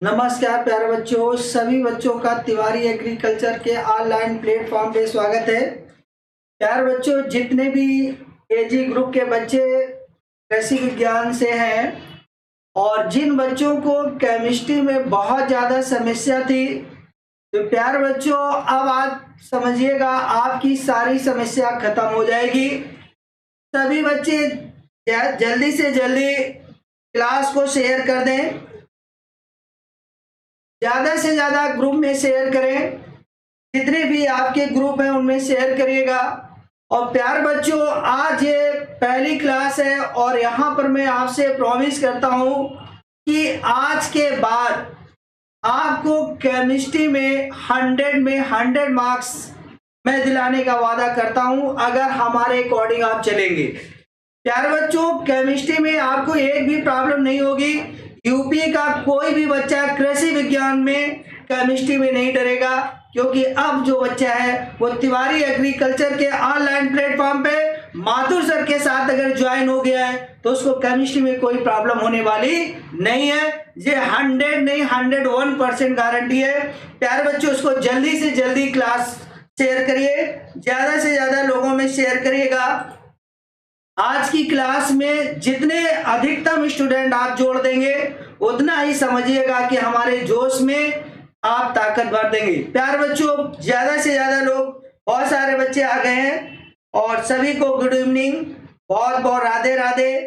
नमस्कार प्यारे बच्चों, सभी बच्चों का तिवारी एग्रीकल्चर के ऑनलाइन प्लेटफॉर्म पे स्वागत है। प्यारे बच्चों, जितने भी केजी ग्रुप के बच्चे कृषि विज्ञान से हैं और जिन बच्चों को केमिस्ट्री में बहुत ज़्यादा समस्या थी, तो प्यारे बच्चों अब आज समझिएगा आपकी सारी समस्या खत्म हो जाएगी। सभी बच्चे जल्दी से जल्दी क्लास को शेयर कर दें, ज़्यादा से ज़्यादा ग्रुप में शेयर करें। जितने भी आपके ग्रुप हैं उनमें शेयर करिएगा। और प्यार बच्चों, आज ये पहली क्लास है और यहाँ पर मैं आपसे प्रॉमिस करता हूँ कि आज के बाद आपको केमिस्ट्री में 100 मार्क्स मैं दिलाने का वादा करता हूँ, अगर हमारे अकॉर्डिंग आप चलेंगे। प्यार बच्चों, केमिस्ट्री में आपको एक भी प्रॉब्लम नहीं होगी। यूपी का कोई भी बच्चा कृषि विज्ञान में केमिस्ट्री में नहीं डरेगा, क्योंकि अब जो बच्चा है वो तिवारी एग्रीकल्चर के ऑनलाइन प्लेटफॉर्म पे माथुर सर के साथ अगर ज्वाइन हो गया है तो उसको केमिस्ट्री में कोई प्रॉब्लम होने वाली नहीं है। ये 100 नहीं 101% गारंटी है। प्यारे बच्चों, उसको जल्दी से जल्दी क्लास शेयर करिए, ज्यादा से ज्यादा लोगों में शेयर करिएगा। आज की क्लास में जितने अधिकतम स्टूडेंट आप जोड़ देंगे उतना ही समझिएगा कि हमारे जोश में आप ताकत भर देंगे। प्यार बच्चों, ज्यादा से ज्यादा लोग, बहुत सारे बच्चे आ गए हैं और सभी को गुड इवनिंग, बहुत बहुत राधे राधे।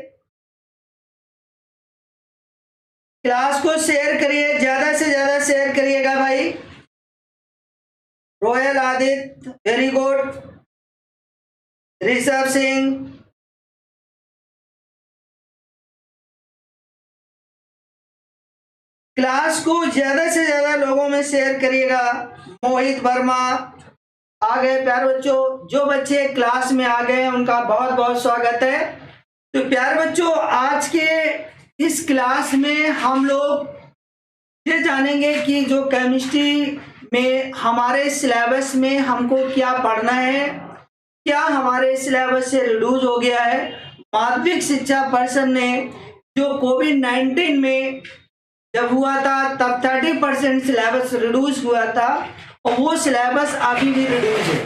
क्लास को शेयर करिए, ज्यादा से ज्यादा शेयर करिएगा भाई। Royal Aditya very good, Rishabh Singh, class को ज्यादा से ज्यादा लोगों में शेयर करिएगा। मोहित वर्मा आ गए। प्यारे बच्चों, जो बच्चे क्लास में आ गए हैं उनका बहुत बहुत स्वागत है। तो प्यारे बच्चों, आज के इस क्लास में हम लोग ये जानेंगे कि जो केमिस्ट्री में हमारे सिलेबस में हमको क्या पढ़ना है, क्या हमारे सिलेबस से रिड्यूस हो गया है। माध्यमिक शिक्षा परिषद ने जो कोविड-19 में जब हुआ था तब 30% सिलेबस रिड्यूस हुआ था और वो सिलेबस अभी भी रिड्यूस है।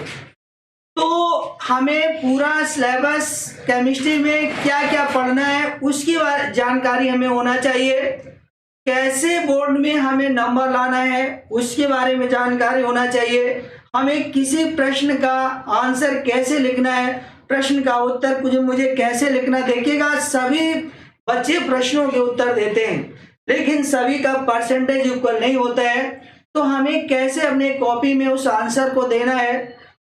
तो हमें पूरा सिलेबस केमिस्ट्री में क्या क्या पढ़ना है उसकी जानकारी हमें होना चाहिए। कैसे बोर्ड में हमें नंबर लाना है उसके बारे में जानकारी होना चाहिए। हमें किसी प्रश्न का आंसर कैसे लिखना है, प्रश्न का उत्तर मुझे कैसे लिखना। देखिएगा, सभी बच्चे प्रश्नों के उत्तर देते हैं लेकिन सभी का परसेंटेज इक्वल नहीं होता है, तो हमें कैसे अपने कॉपी में उस आंसर को देना है।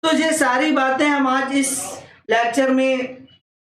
तो ये सारी बातें हम आज इस लेक्चर में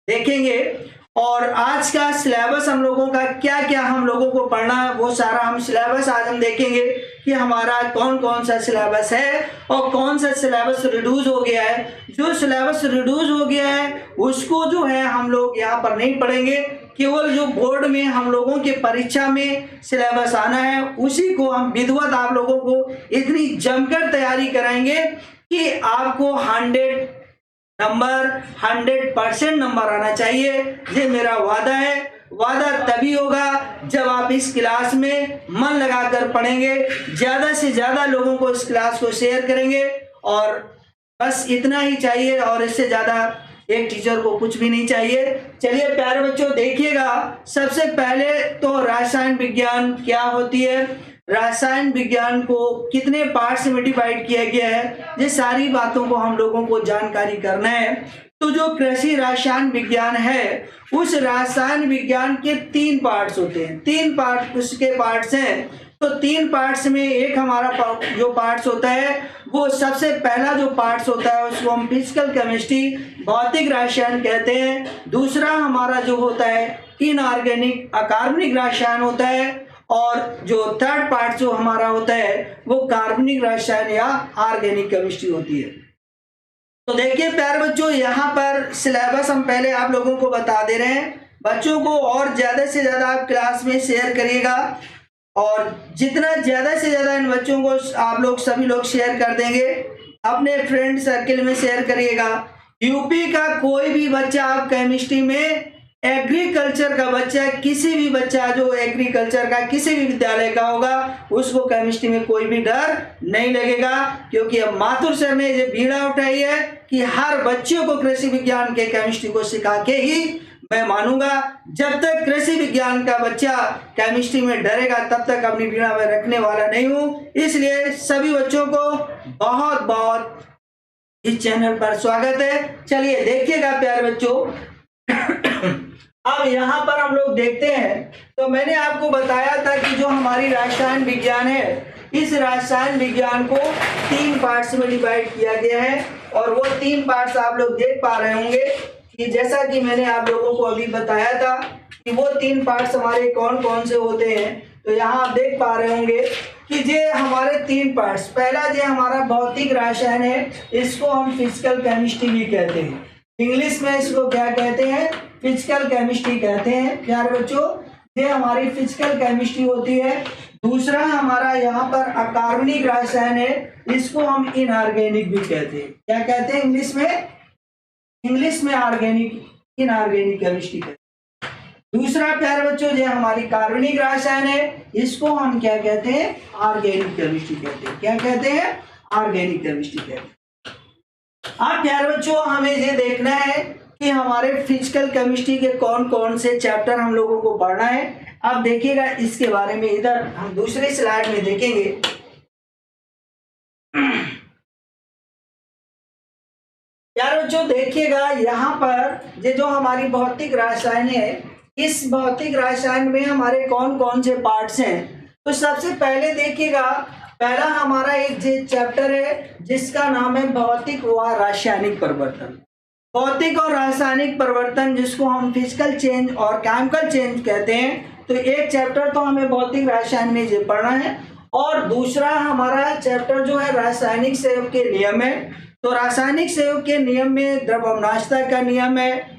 देखेंगे। और आज का सिलेबस हम लोगों का क्या क्या हम लोगों को पढ़ना है वो सारा हम सिलेबस आज हम देखेंगे कि हमारा कौन कौन सा सिलेबस है और कौन सा सिलेबस रिड्यूस हो गया है। जो सिलेबस रिड्यूस हो गया है उसको जो है हम लोग यहाँ पर नहीं पढ़ेंगे, केवल जो बोर्ड में हम लोगों के परीक्षा में सिलेबस आना है उसी को हम विधिवत आप लोगों को इतनी जमकर तैयारी कराएंगे कि आपको 100% नंबर आना चाहिए। ये मेरा वादा है। वादा तभी होगा जब आप इस क्लास में मन लगाकर पढ़ेंगे, ज्यादा से ज्यादा लोगों को इस क्लास को शेयर करेंगे। और बस इतना ही चाहिए और इससे ज्यादा एक टीचर को कुछ भी नहीं चाहिए। चलिए प्यारे बच्चों, देखिएगा, सबसे पहले तो रसायन विज्ञान क्या होती है, रसायन विज्ञान को कितने पार्ट्स में डिवाइड किया गया है, ये सारी बातों को हम लोगों को जानकारी करना है। तो जो कृषि रसायन विज्ञान है उस रसायन विज्ञान के 3 पार्ट्स होते हैं। 3 पार्ट उसके पार्ट्स हैं। तो 3 पार्ट्स में एक हमारा जो पार्ट्स होता है वो सबसे पहला जो पार्ट्स होता है उसको हम फिजिकल केमिस्ट्री भौतिक रसायन कहते हैं। दूसरा हमारा जो होता है इनऑर्गेनिक अकार्बनिक रसायन होता है। और जो थर्ड पार्ट जो हमारा होता है वो कार्बनिक रसायन या ऑर्गेनिक केमिस्ट्री होती है। तो देखिए प्यारे बच्चों, यहाँ पर सिलेबस हम पहले आप लोगों को बता दे रहे हैं। बच्चों को और ज्यादा से ज्यादा आप क्लास में शेयर करिएगा और जितना ज्यादा से ज्यादा इन बच्चों को आप लोग सभी लोग शेयर कर देंगे, अपने फ्रेंड सर्किल में शेयर करिएगा। यूपी का कोई भी बच्चा आप केमिस्ट्री में एग्रीकल्चर का बच्चा, किसी भी बच्चा जो एग्रीकल्चर का किसी भी विद्यालय का होगा उसको केमिस्ट्री में कोई भी डर नहीं लगेगा, क्योंकि अब माथुर सर ने ये बीड़ा उठाई है कि हर बच्चों को कृषि विज्ञान के केमिस्ट्री को सिखा के ही मैं मानूंगा। जब तक कृषि विज्ञान का बच्चा केमिस्ट्री में डरेगा तब तक अपनी बीड़ा में रखने वाला नहीं हूं। इसलिए सभी बच्चों को बहुत बहुत इस चैनल पर स्वागत है। चलिए देखिएगा प्यारे बच्चों, अब यहाँ पर हम लोग देखते हैं, तो मैंने आपको बताया था कि जो हमारी रसायन विज्ञान है, इस रसायन विज्ञान को 3 पार्ट्स में डिवाइड किया गया है, और वो 3 पार्ट्स आप लोग देख पा रहे होंगे कि जैसा कि मैंने आप लोगों को अभी बताया था कि वो 3 पार्ट्स हमारे कौन कौन से होते हैं। तो यहाँ आप देख पा रहे होंगे कि ये हमारे 3 पार्ट्स, पहला जो हमारा भौतिक रसायन है, इसको हम फिजिकल केमिस्ट्री भी कहते हैं। इंग्लिश में इसको क्या कहते हैं? फिजिकल केमिस्ट्री कहते हैं प्यारे बच्चों। ये हमारी फिजिकल केमिस्ट्री होती है। दूसरा हमारा यहाँ पर अकार्बनिक रसायन है, इसको हम इनऑर्गेनिक भी कहते हैं। क्या कहते हैं इंग्लिश में? इंग्लिश में ऑर्गेनिक, इनऑर्गेनिक केमिस्ट्री कहते हैं। दूसरा प्यारे बच्चों ये हमारी कार्बनिक रसायन है, इसको हम क्या कहते हैं? ऑर्गेनिक केमिस्ट्री कहते हैं। क्या कहते हैं? ऑर्गेनिक केमिस्ट्री कहते हैं। अब प्यारे बच्चों हमें ये देखना है कि हमारे फिजिकल केमिस्ट्री के कौन कौन से चैप्टर हम लोगों को पढ़ना है। अब देखिएगा इसके बारे में, इधर हम दूसरी स्लाइड में देखेंगे। प्यारे बच्चों देखिएगा यहाँ पर ये जो हमारी भौतिक रसायन है, इस भौतिक रसायन में हमारे कौन कौन से पार्ट्स हैं। तो सबसे पहले देखिएगा, पहला हमारा एक चैप्टर है जिसका नाम है भौतिक व रासायनिक परिवर्तन। भौतिक और रासायनिक परिवर्तन जिसको हम फिजिकल चेंज और केमिकल चेंज कहते हैं। तो एक चैप्टर तो हमें भौतिक रसायन में ये पढ़ना है, और दूसरा हमारा चैप्टर जो है रासायनिक संयोग के नियम है। तो रासायनिक संयोग के नियम में द्रव्यमानता का नियम है,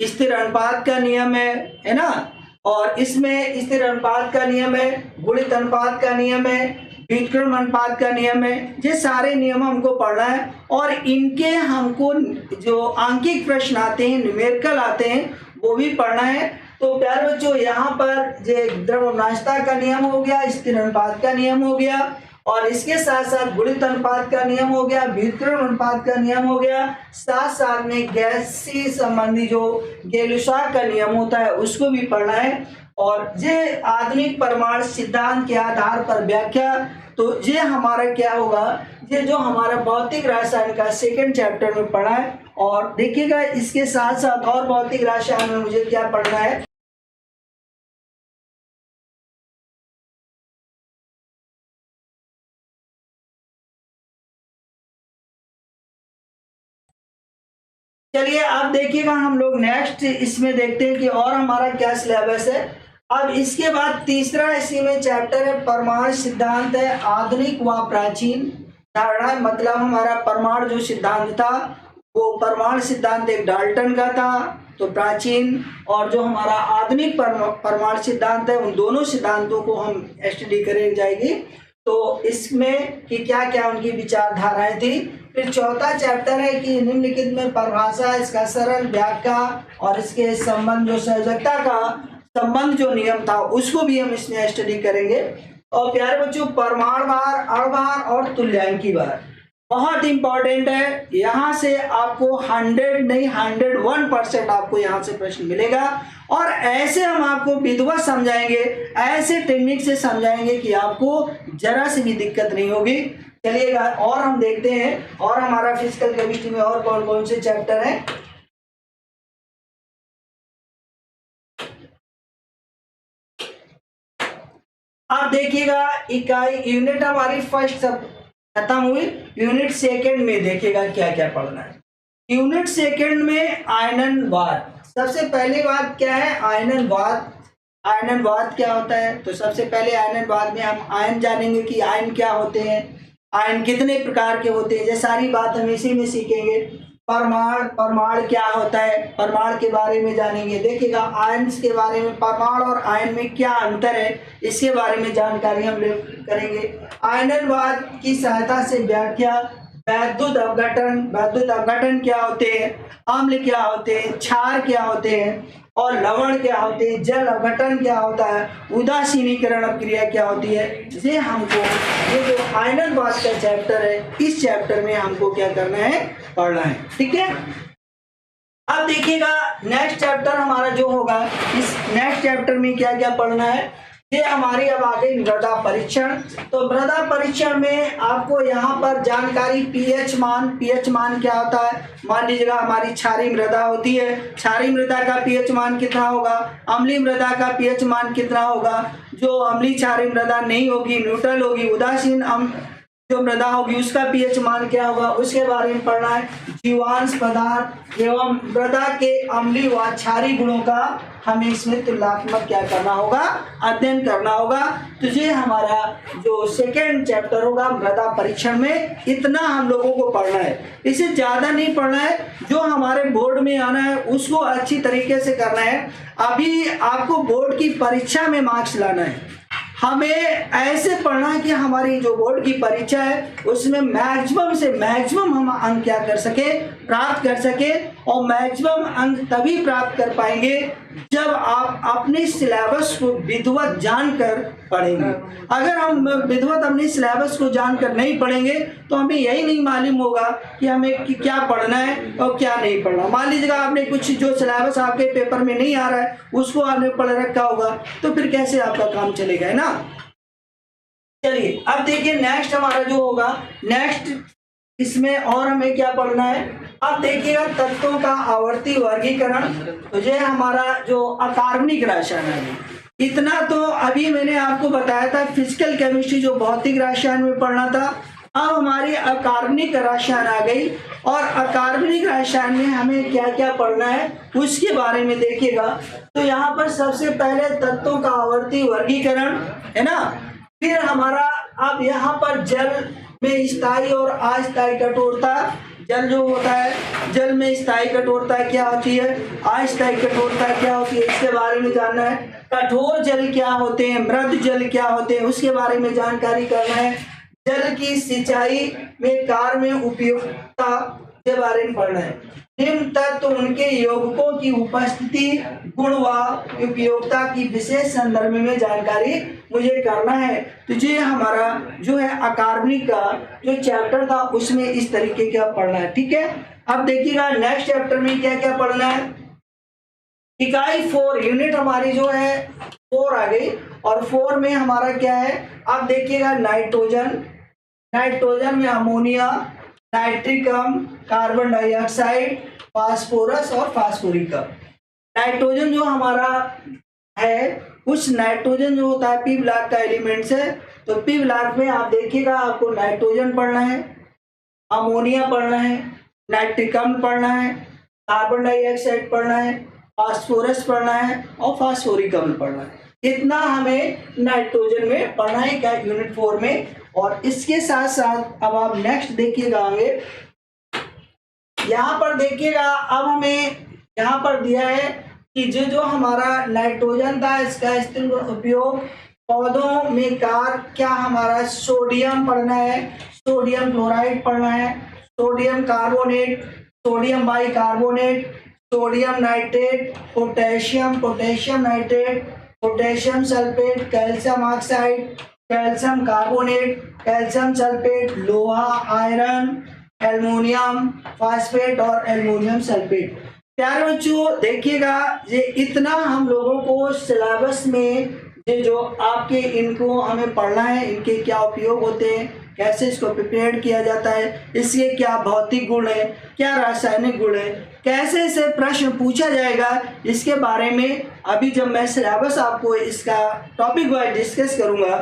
स्थिर अनुपात का नियम है ना, और इसमें स्थिर अनुपात का नियम है, गुणित अनुपात का नियम है, व्युत्क्रम अनुपात का नियम है। ये सारे नियम हमको पढ़ना है, और इनके हमको जो आंकिक प्रश्न आते हैं, न्यूमेरिकल आते हैं, वो भी पढ़ना है। तो प्यारे बच्चों यहाँ पर ये द्रव्यमानता का नियम हो गया, स्थिर अनुपात का नियम हो गया, और इसके साथ साथ गुणित अनुपात का नियम हो गया, व्युत्क्रम अनुपात का नियम हो गया, साथ साथ में गैस से संबंधी जो गैलुसाक का नियम होता है उसको भी पढ़ना है। और ये आधुनिक परमाणु सिद्धांत के आधार पर व्याख्या, तो ये हमारा क्या होगा, ये जो हमारा भौतिक रसायन का 2nd चैप्टर में पढ़ा है। और देखिएगा इसके साथ साथ और भौतिक रसायन में मुझे क्या पढ़ना है। चलिए आप देखिएगा, हम लोग नेक्स्ट इसमें देखते हैं कि और हमारा क्या सिलेबस है। अब इसके बाद तीसरा इसी में चैप्टर है परमाणु सिद्धांत है, आधुनिक व प्राचीन धारणा। मतलब हमारा परमाणु जो सिद्धांत था वो परमाणु सिद्धांत एक डाल्टन का था, तो प्राचीन और जो हमारा आधुनिक परमाणु सिद्धांत है, उन दोनों सिद्धांतों को हम स्टडी करें जाएगी। तो इसमें कि क्या क्या उनकी विचारधाराएं थी। फिर चौथा चैप्टर है कि निम्नलिखित में परिभाषा, इसका सरल व्याख्या और इसके संबंध, जो संयोजकता का संबंध जो नियम था उसको भी हम इसमें स्टडी करेंगे। और प्यारे बच्चों परमाणु भार, अणुभार और तुल्यांकी भार बहुत इंपॉर्टेंट है। यहाँ से आपको 100 नहीं 101% आपको यहाँ से प्रश्न मिलेगा, और ऐसे हम आपको विधिवत समझाएंगे, ऐसे टेक्निक से समझाएंगे कि आपको जरा सी भी दिक्कत नहीं होगी। चलिएगा और हम देखते हैं और हमारा फिजिकल केमिस्ट्री में और कौन कौन से चैप्टर हैं। अब देखिएगा इकाई यूनिट हमारी फर्स्ट सब खत्म हुई, यूनिट 2nd में देखिएगा क्या क्या पढ़ना है। यूनिट 2nd में आयननवाद। सबसे पहली बात क्या है? आयननवाद। आयननवाद क्या होता है? तो सबसे पहले आयननवाद में हम आयन जानेंगे कि आयन क्या होते हैं, आयन कितने प्रकार के होते हैं, ये सारी बात हम इसी में सीखेंगे। परमाणु क्या होता है, परमाणु के बारे में जानेंगे। देखिएगा आयन्स के बारे में, परमाणु और आयन में क्या अंतर है, इसके बारे में जानकारी हम करेंगे। आयननवाद की सहायता से व्याख्या, वैद्युत अपघटन क्या होते हैं, अम्ल क्या होते हैं, क्षार क्या होते हैं और लवण क्या होते हैं, जल अपघटन क्या होता है, उदासीनीकरण अपक्रिया क्या होती है। ये हमको ये जो आयननवाद का चैप्टर है, इस चैप्टर में हमको क्या करना है, पढ़ना है। ठीक है, अब देखिएगा नेक्स्ट चैप्टर हमारा जो होगा, इस नेक्स्ट चैप्टर में क्या क्या पढ़ना है, ये हमारी अब आ गई मृदा परीक्षण। तो मृदा परीक्षण में आपको यहाँ पर जानकारी पीएच मान क्या होता है। मान लीजिएगा हमारी क्षारीय मृदा होती है, क्षारीय मृदा का पीएच मान कितना होगा, अम्लीय मृदा का पीएच मान कितना होगा, जो अम्लीय क्षारीय मृदा नहीं होगी, न्यूट्रल होगी, उदासीन जो मृदा होगी उसका पीएच मान क्या होगा, उसके बारे में पढ़ना है। जीवांश पदार्थ एवं मृदा के अम्लीय व क्षारीय गुणों का हमें इसमें तुलनात्मक क्या करना होगा, अध्ययन करना होगा। तो ये हमारा जो सेकेंड चैप्टर होगा मृदा परीक्षण में, इतना हम लोगों को पढ़ना है, इसे ज्यादा नहीं पढ़ना है। जो हमारे बोर्ड में आना है उसको अच्छी तरीके से करना है। अभी आपको बोर्ड की परीक्षा में मार्क्स लाना है, हमें ऐसे पढ़ना है कि हमारी जो बोर्ड की परीक्षा है उसमें मैक्सिमम से मैक्सिमम हम अंक क्या कर सके, प्राप्त कर सके। और मैक्सिमम अंक तभी प्राप्त कर पाएंगे जब आप अपने सिलेबस को विधिवत जानकर पढ़ेंगे। अगर हम विधिवत अपने सिलेबस को जानकर नहीं पढ़ेंगे तो हमें यही नहीं मालूम होगा कि हमें क्या पढ़ना है और क्या नहीं पढ़ना। मान लीजिएगा आपने कुछ जो सिलेबस आपके पेपर में नहीं आ रहा है उसको आपने पढ़ रखा होगा तो फिर कैसे आपका काम चलेगा, है ना। चलिए अब देखिए नेक्स्ट हमारा जो होगा, नेक्स्ट इसमें और हमें क्या पढ़ना है। अब देखिएगा तत्वों का आवर्ती वर्गीकरण। तो ये हमारा जो अकार्बनिक रसायन है, इतना तो अभी मैंने आपको बताया था फिजिकल केमिस्ट्री जो भौतिक रसायन में पढ़ना था। अब हमारी अकार्बनिक रसायन आ गई और अकार्बनिक रसायन में हमें क्या क्या पढ़ना है उसके बारे में देखिएगा। तो यहाँ पर सबसे पहले तत्वों का आवर्ती वर्गीकरण है ना। फिर हमारा अब यहाँ पर जल में स्थायी और अस्थायी कठोरता, जल जो होता है जल में स्थायी कठोरता क्या होती है, अस्थायी कठोरता क्या होती है, इसके बारे में जानना है। कठोर जल क्या होते हैं, मृद जल क्या होते हैं, उसके बारे में जानकारी करना है। जल की सिंचाई में कार्य में उपयोगिता के बारे में पढ़ना है। निम्न तत्व उनके यौगिकों की उपस्थिति, गुण व उपयोगिता की विशेष संदर्भ में जानकारी मुझे करना है। तो ये हमारा जो है अकार्बनिक का जो चैप्टर था उसमें इस तरीके का पढ़ना है। ठीक है, अब देखिएगा नेक्स्ट चैप्टर में क्या क्या पढ़ना है। इकाई 4 यूनिट हमारी जो है 4 आ गई और 4 में हमारा क्या है, अब देखिएगा नाइट्रोजन में अमोनिया, नाइट्रिक अम्ल, कार्बन डाइऑक्साइड, फास्फोरस और फास्फोरिक अम्ल। नाइट्रोजन जो हमारा है, उस नाइट्रोजन जो होता है पी ब्लॉक का एलिमेंट्स है। तो पी ब्लॉक में आप देखिएगा आपको नाइट्रोजन पढ़ना है, अमोनिया पढ़ना है, नाइट्रिक अम्ल पढ़ना है, कार्बन डाइऑक्साइड पढ़ना है, फास्फोरस पढ़ना है और फास्फोरिक अम्ल पढ़ना है। इतना हमें नाइट्रोजन में पढ़ना है क्या यूनिट 4 में। और इसके साथ साथ अब आप नेक्स्ट देखिएगा आगे, यहाँ पर देखिएगा अब हमें यहाँ पर दिया है कि जो हमारा नाइट्रोजन था इसका स्थिर उपयोग पौधों में क्या हमारा सोडियम पढ़ना है, सोडियम क्लोराइड पढ़ना है, sodium carbonate, sodium bicarbonate, sodium nitrate, potassium nitrate, potassium sulphate, calcium oxide, calcium carbonate, calcium sulphate, लोहा, आयरन, एल्युमिनियम फास्फेट और एल्युमिनियम सल्फेट। प्यारे बच्चों देखिएगा ये इतना हम लोगों को सिलेबस में ये जो आपके इनको हमें पढ़ना है, इनके क्या उपयोग होते हैं, कैसे इसको प्रिपेयर किया जाता है, इसके क्या भौतिक गुण है, क्या रासायनिक गुण है, कैसे इसे प्रश्न पूछा जाएगा, इसके बारे में अभी जब मैं सिलेबस आपको इसका टॉपिक वाइज डिस्कस करूंगा,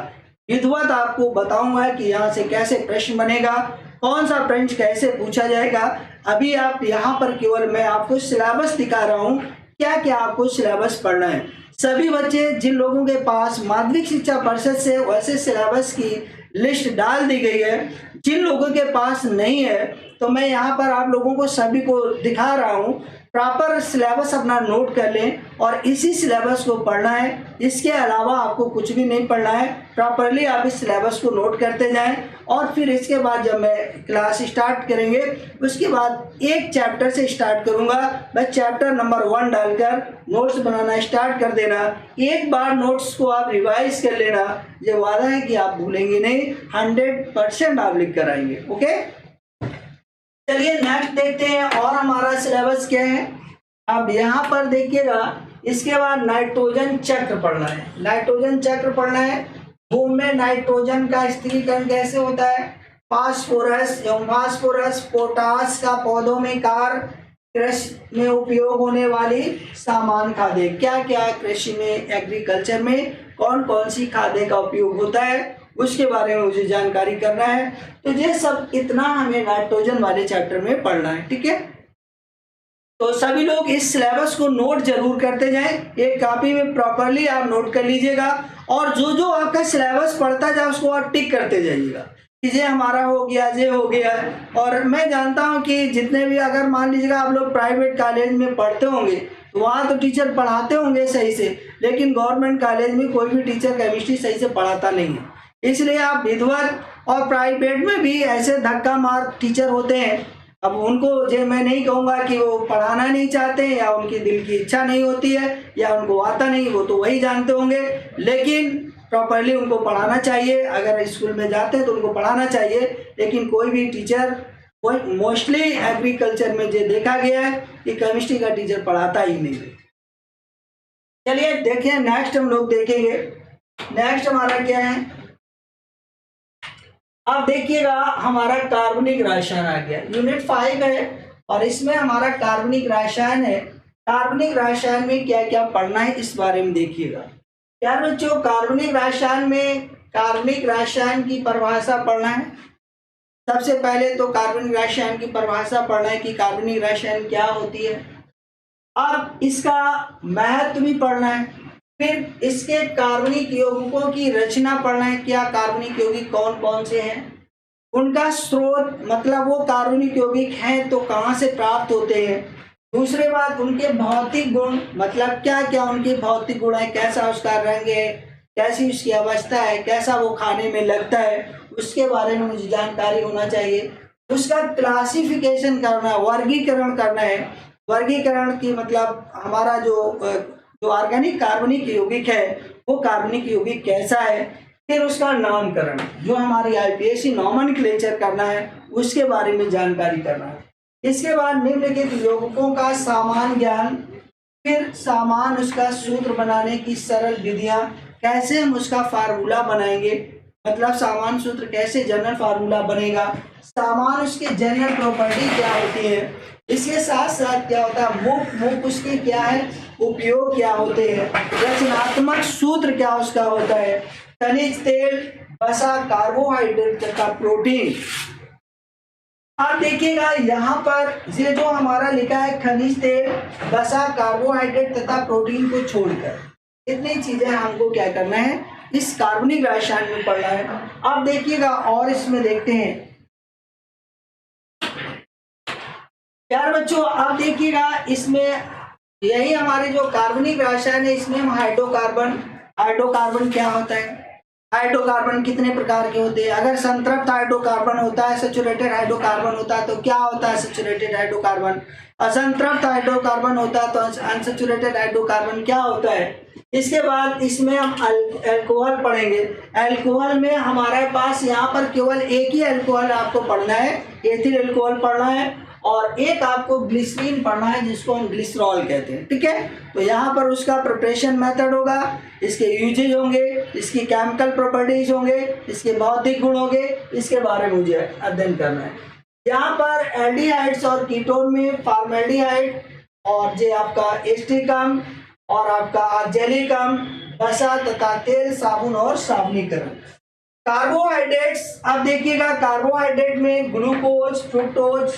विधिवत आपको बताऊंगा कि यहाँ से कैसे प्रश्न बनेगा, कौन सा प्रश्न कैसे पूछा जाएगा। अभी आप यहाँ पर केवल मैं आपको सिलेबस दिखा रहा हूँ, क्या क्या आपको सिलेबस पढ़ना है। सभी बच्चे जिन लोगों के पास माध्यमिक शिक्षा परिषद से वैसे सिलेबस की लिस्ट डाल दी गई है, जिन लोगों के पास नहीं है तो मैं यहाँ पर आप लोगों को सभी को दिखा रहा हूँ प्रॉपर सिलेबस अपना नोट कर लें और इसी सिलेबस को पढ़ना है। इसके अलावा आपको कुछ भी नहीं पढ़ना है। प्रॉपरली आप इस सिलेबस को नोट करते जाएं और फिर इसके बाद जब मैं क्लास स्टार्ट करेंगे उसके बाद एक चैप्टर से स्टार्ट करूंगा। बस चैप्टर नंबर 1 डालकर नोट्स बनाना स्टार्ट कर देना। एक बार नोट्स को आप रिवाइज कर लेना, ये वादा है कि आप भूलेंगे नहीं, 100% आप लिख कर आएंगे। ओके, चलिए नेक्स्ट देखते हैं और हमारा सिलेबस क्या है। अब यहाँ पर देखिएगा, इसके बाद नाइट्रोजन चक्र पढ़ना है। नाइट्रोजन चक्र पढ़ना है। भूमि में नाइट्रोजन का स्थिरीकरण कैसे होता है, फास्फोरस एवं फास्फोरस पोटास का पौधों में कार्य, कृषि में उपयोग होने वाली सामान्य खादें, क्या क्या कृषि में एग्रीकल्चर में कौन कौन सी खादें का उपयोग होता है उसके बारे में मुझे जानकारी करना है। तो ये सब इतना हमें नाइट्रोजन वाले चैप्टर में पढ़ना है। ठीक है, तो सभी लोग इस सिलेबस को नोट जरूर करते जाएं। एक कॉपी में प्रॉपरली आप नोट कर लीजिएगा और जो जो आपका सिलेबस पढ़ता जाए उसको आप टिक करते जाइएगा कि ये हमारा हो गया, ये हो गया। और मैं जानता हूं कि जितने भी, अगर मान लीजिएगा आप लोग प्राइवेट कॉलेज में पढ़ते होंगे तो वहाँ तो टीचर पढ़ाते होंगे सही से, लेकिन गवर्नमेंट कॉलेज में कोई भी टीचर केमिस्ट्री सही से पढ़ाता नहीं है। इसलिए आप विधिवत और प्राइवेट में भी ऐसे धक्का मार टीचर होते हैं। अब उनको जो मैं नहीं कहूँगा कि वो पढ़ाना नहीं चाहते हैं या उनकी दिल की इच्छा नहीं होती है या उनको आता नहीं, वो तो वही जानते होंगे, लेकिन प्रॉपरली उनको पढ़ाना चाहिए। अगर स्कूल में जाते हैं तो उनको पढ़ाना चाहिए, लेकिन कोई भी टीचर, कोई मोस्टली एग्रीकल्चर में जो देखा गया है कि केमिस्ट्री का टीचर पढ़ाता ही नहीं है। चलिए देखिए नेक्स्ट हम लोग देखेंगे। नेक्स्ट हमारा क्या है, अब देखिएगा हमारा कार्बनिक रसायन आ गया। यूनिट 5 है और इसमें हमारा कार्बनिक रसायन है। कार्बनिक रसायन में क्या क्या पढ़ना है इस बारे में देखिएगा। यार बच्चों, कार्बनिक रसायन में कार्बनिक रसायन की परिभाषा पढ़ना है। सबसे पहले तो कार्बनिक रसायन की परिभाषा पढ़ना है कि कार्बनिक रसायन क्या होती है। अब इसका महत्व भी पढ़ना है। फिर इसके कार्बनिक यौगिकों की रचना पढ़ना है, क्या कार्बनिक यौगिक कौन कौन से हैं, उनका स्रोत, मतलब वो कार्बनिक यौगिक हैं तो कहाँ से प्राप्त होते हैं। दूसरे बात, उनके भौतिक गुण, मतलब क्या क्या उनके भौतिक गुण है, कैसा उसका रंग है, कैसी उसकी अवस्था है, कैसा वो खाने में लगता है, उसके बारे में मुझे जानकारी होना चाहिए। उसका क्लासिफिकेशन करना है, वर्गीकरण करना है। वर्गीकरण की मतलब हमारा जो ऑर्गेनिक कार्बनिक यौगिक है वो कार्बनिक यौगिक कैसा है। फिर उसका नामकरण, जो हमारी आईपीएससी नॉमेनक्लेचर करना है उसके बारे में जानकारी करना है। इसके बाद निम्नलिखित यौगिकों का सामान्य ज्ञान, फिर सामान्य उसका सूत्र बनाने की सरल विधियां, कैसे हम उसका फार्मूला बनाएंगे, मतलब सामान्य सूत्र कैसे जनरल फार्मूला बनेगा, सामान्य उसके जनरल प्रॉपर्टी क्या होती है, इसके साथ साथ क्या होता है मुख उसके क्या है, उपयोग क्या होते हैं, रचनात्मक सूत्र क्या उसका होता है, खनिज तेल, वसा, कार्बोहाइड्रेट तथा प्रोटीन। आप देखिएगा यहाँ पर ये जो हमारा लिखा है खनिज तेल, वसा, कार्बोहाइड्रेट तथा प्रोटीन को छोड़कर इतनी चीजें हमको क्या करना है, इस कार्बनिक रसायन में पढ़ना है। अब देखिएगा और इसमें देखते हैं यार बच्चों, आप देखिएगा इसमें यही हमारे जो कार्बनिक रसायन है इसमें हम हाइड्रोकार्बन क्या होता है, हाइड्रोकार्बन कितने प्रकार के होते हैं। अगर संतृप्त हाइड्रोकार्बन होता है, सैचुरेटेड हाइड्रोकार्बन होता है तो क्या होता है सैचुरेटेड हाइड्रोकार्बन, असंतृप्त हाइड्रोकार्बन होता है तो अनसैचुरेटेड हाइड्रोकार्बन क्या होता है। इसके बाद इसमें हम अल्कोहल पढ़ेंगे। अल्कोहल में हमारे पास यहाँ पर केवल एक ही अल्कोहल आपको पढ़ना है, एथिल अल्कोहल पढ़ना है, और एक आपको ग्लिसरीन पढ़ना है जिसको हम ग्लिसरॉल कहते हैं। ठीक है, तो यहाँ पर उसका प्रिपरेशन मेथड होगा, इसके यूजेज होंगे, इसकी केमिकल प्रॉपर्टीज होंगे, इसके भौतिक गुण होंगे, इसके बारे में मुझे अध्ययन करना है। यहाँ पर एल्डिहाइड्स और कीटोन में फॉर्मेल्डिहाइड और जो आपका एस्टिकम और आपका आर्जेलिकम, वसा तथा तेल, साबुन और साबुनीकरण। कार्बोहाइड्रेट्स, अब देखिएगा कार्बोहाइड्रेट में ग्लूकोज, फ्रुक्टोज,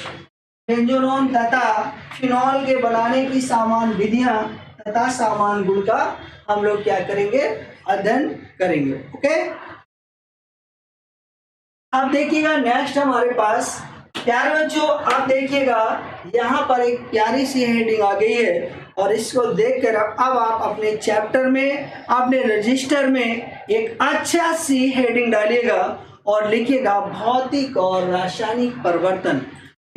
बेंजोनोन तथा फिनॉल के बनाने की सामान्य विधियां तथा सामान्य गुण का हम लोग क्या करेंगे, अध्ययन करेंगे। ओके, अब देखिएगा नेक्स्ट हमारे पास प्यारे बच्चों आप देखिएगा यहाँ पर एक प्यारी सी हेडिंग आ गई है और इसको देखकर अब आप अपने चैप्टर में, अपने रजिस्टर में एक अच्छा सी हेडिंग डालिएगा और लिखिएगा भौतिक और रासायनिक परिवर्तन।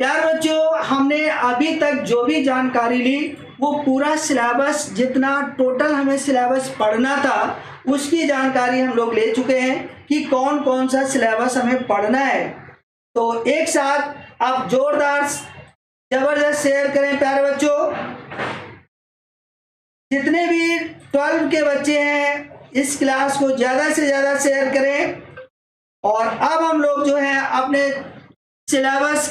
प्यारे बच्चों हमने अभी तक जो भी जानकारी ली वो पूरा सिलेबस, जितना टोटल हमें सिलेबस पढ़ना था उसकी जानकारी हम लोग ले चुके हैं कि कौन कौन सा सिलेबस हमें पढ़ना है। तो एक साथ आप जोरदार जबरदस्त शेयर करें प्यारे बच्चों। जितने भी 12 के बच्चे हैं इस क्लास को ज़्यादा से ज़्यादा शेयर करें। और अब हम लोग जो है अपने सिलेबस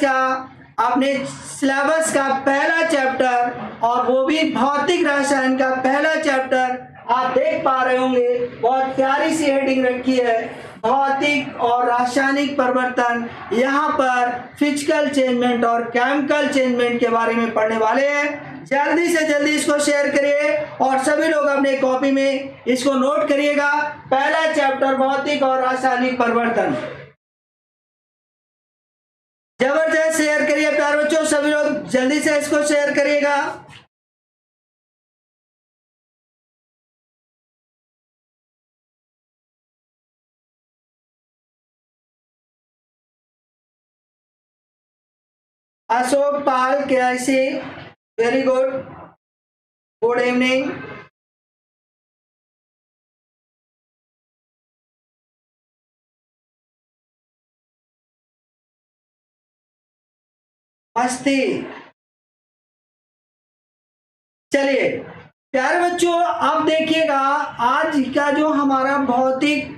का पहला चैप्टर, और वो भी भौतिक रसायन का पहला चैप्टर आप देख पा रहे होंगे। बहुत प्यारी सी हेडिंग रखी है भौतिक और रासायनिक परिवर्तन। यहाँ पर फिजिकल चेंजमेंट और केमिकल चेंजमेंट के बारे में पढ़ने वाले हैं। जल्दी से जल्दी इसको शेयर करिए और सभी लोग अपने कॉपी में इसको नोट करिएगा। पहला चैप्टर भौतिक और रासायनिक परिवर्तन। जबरदस्त शेयर करिए प्यारे बच्चों, सभी लोग जल्दी से इसको शेयर करिएगा। अशोक पाल कैसे, वेरी गुड, गुड इवनिंग। मस्ती। चलिए प्यारे बच्चों अब देखिएगा आज का जो हमारा भौतिक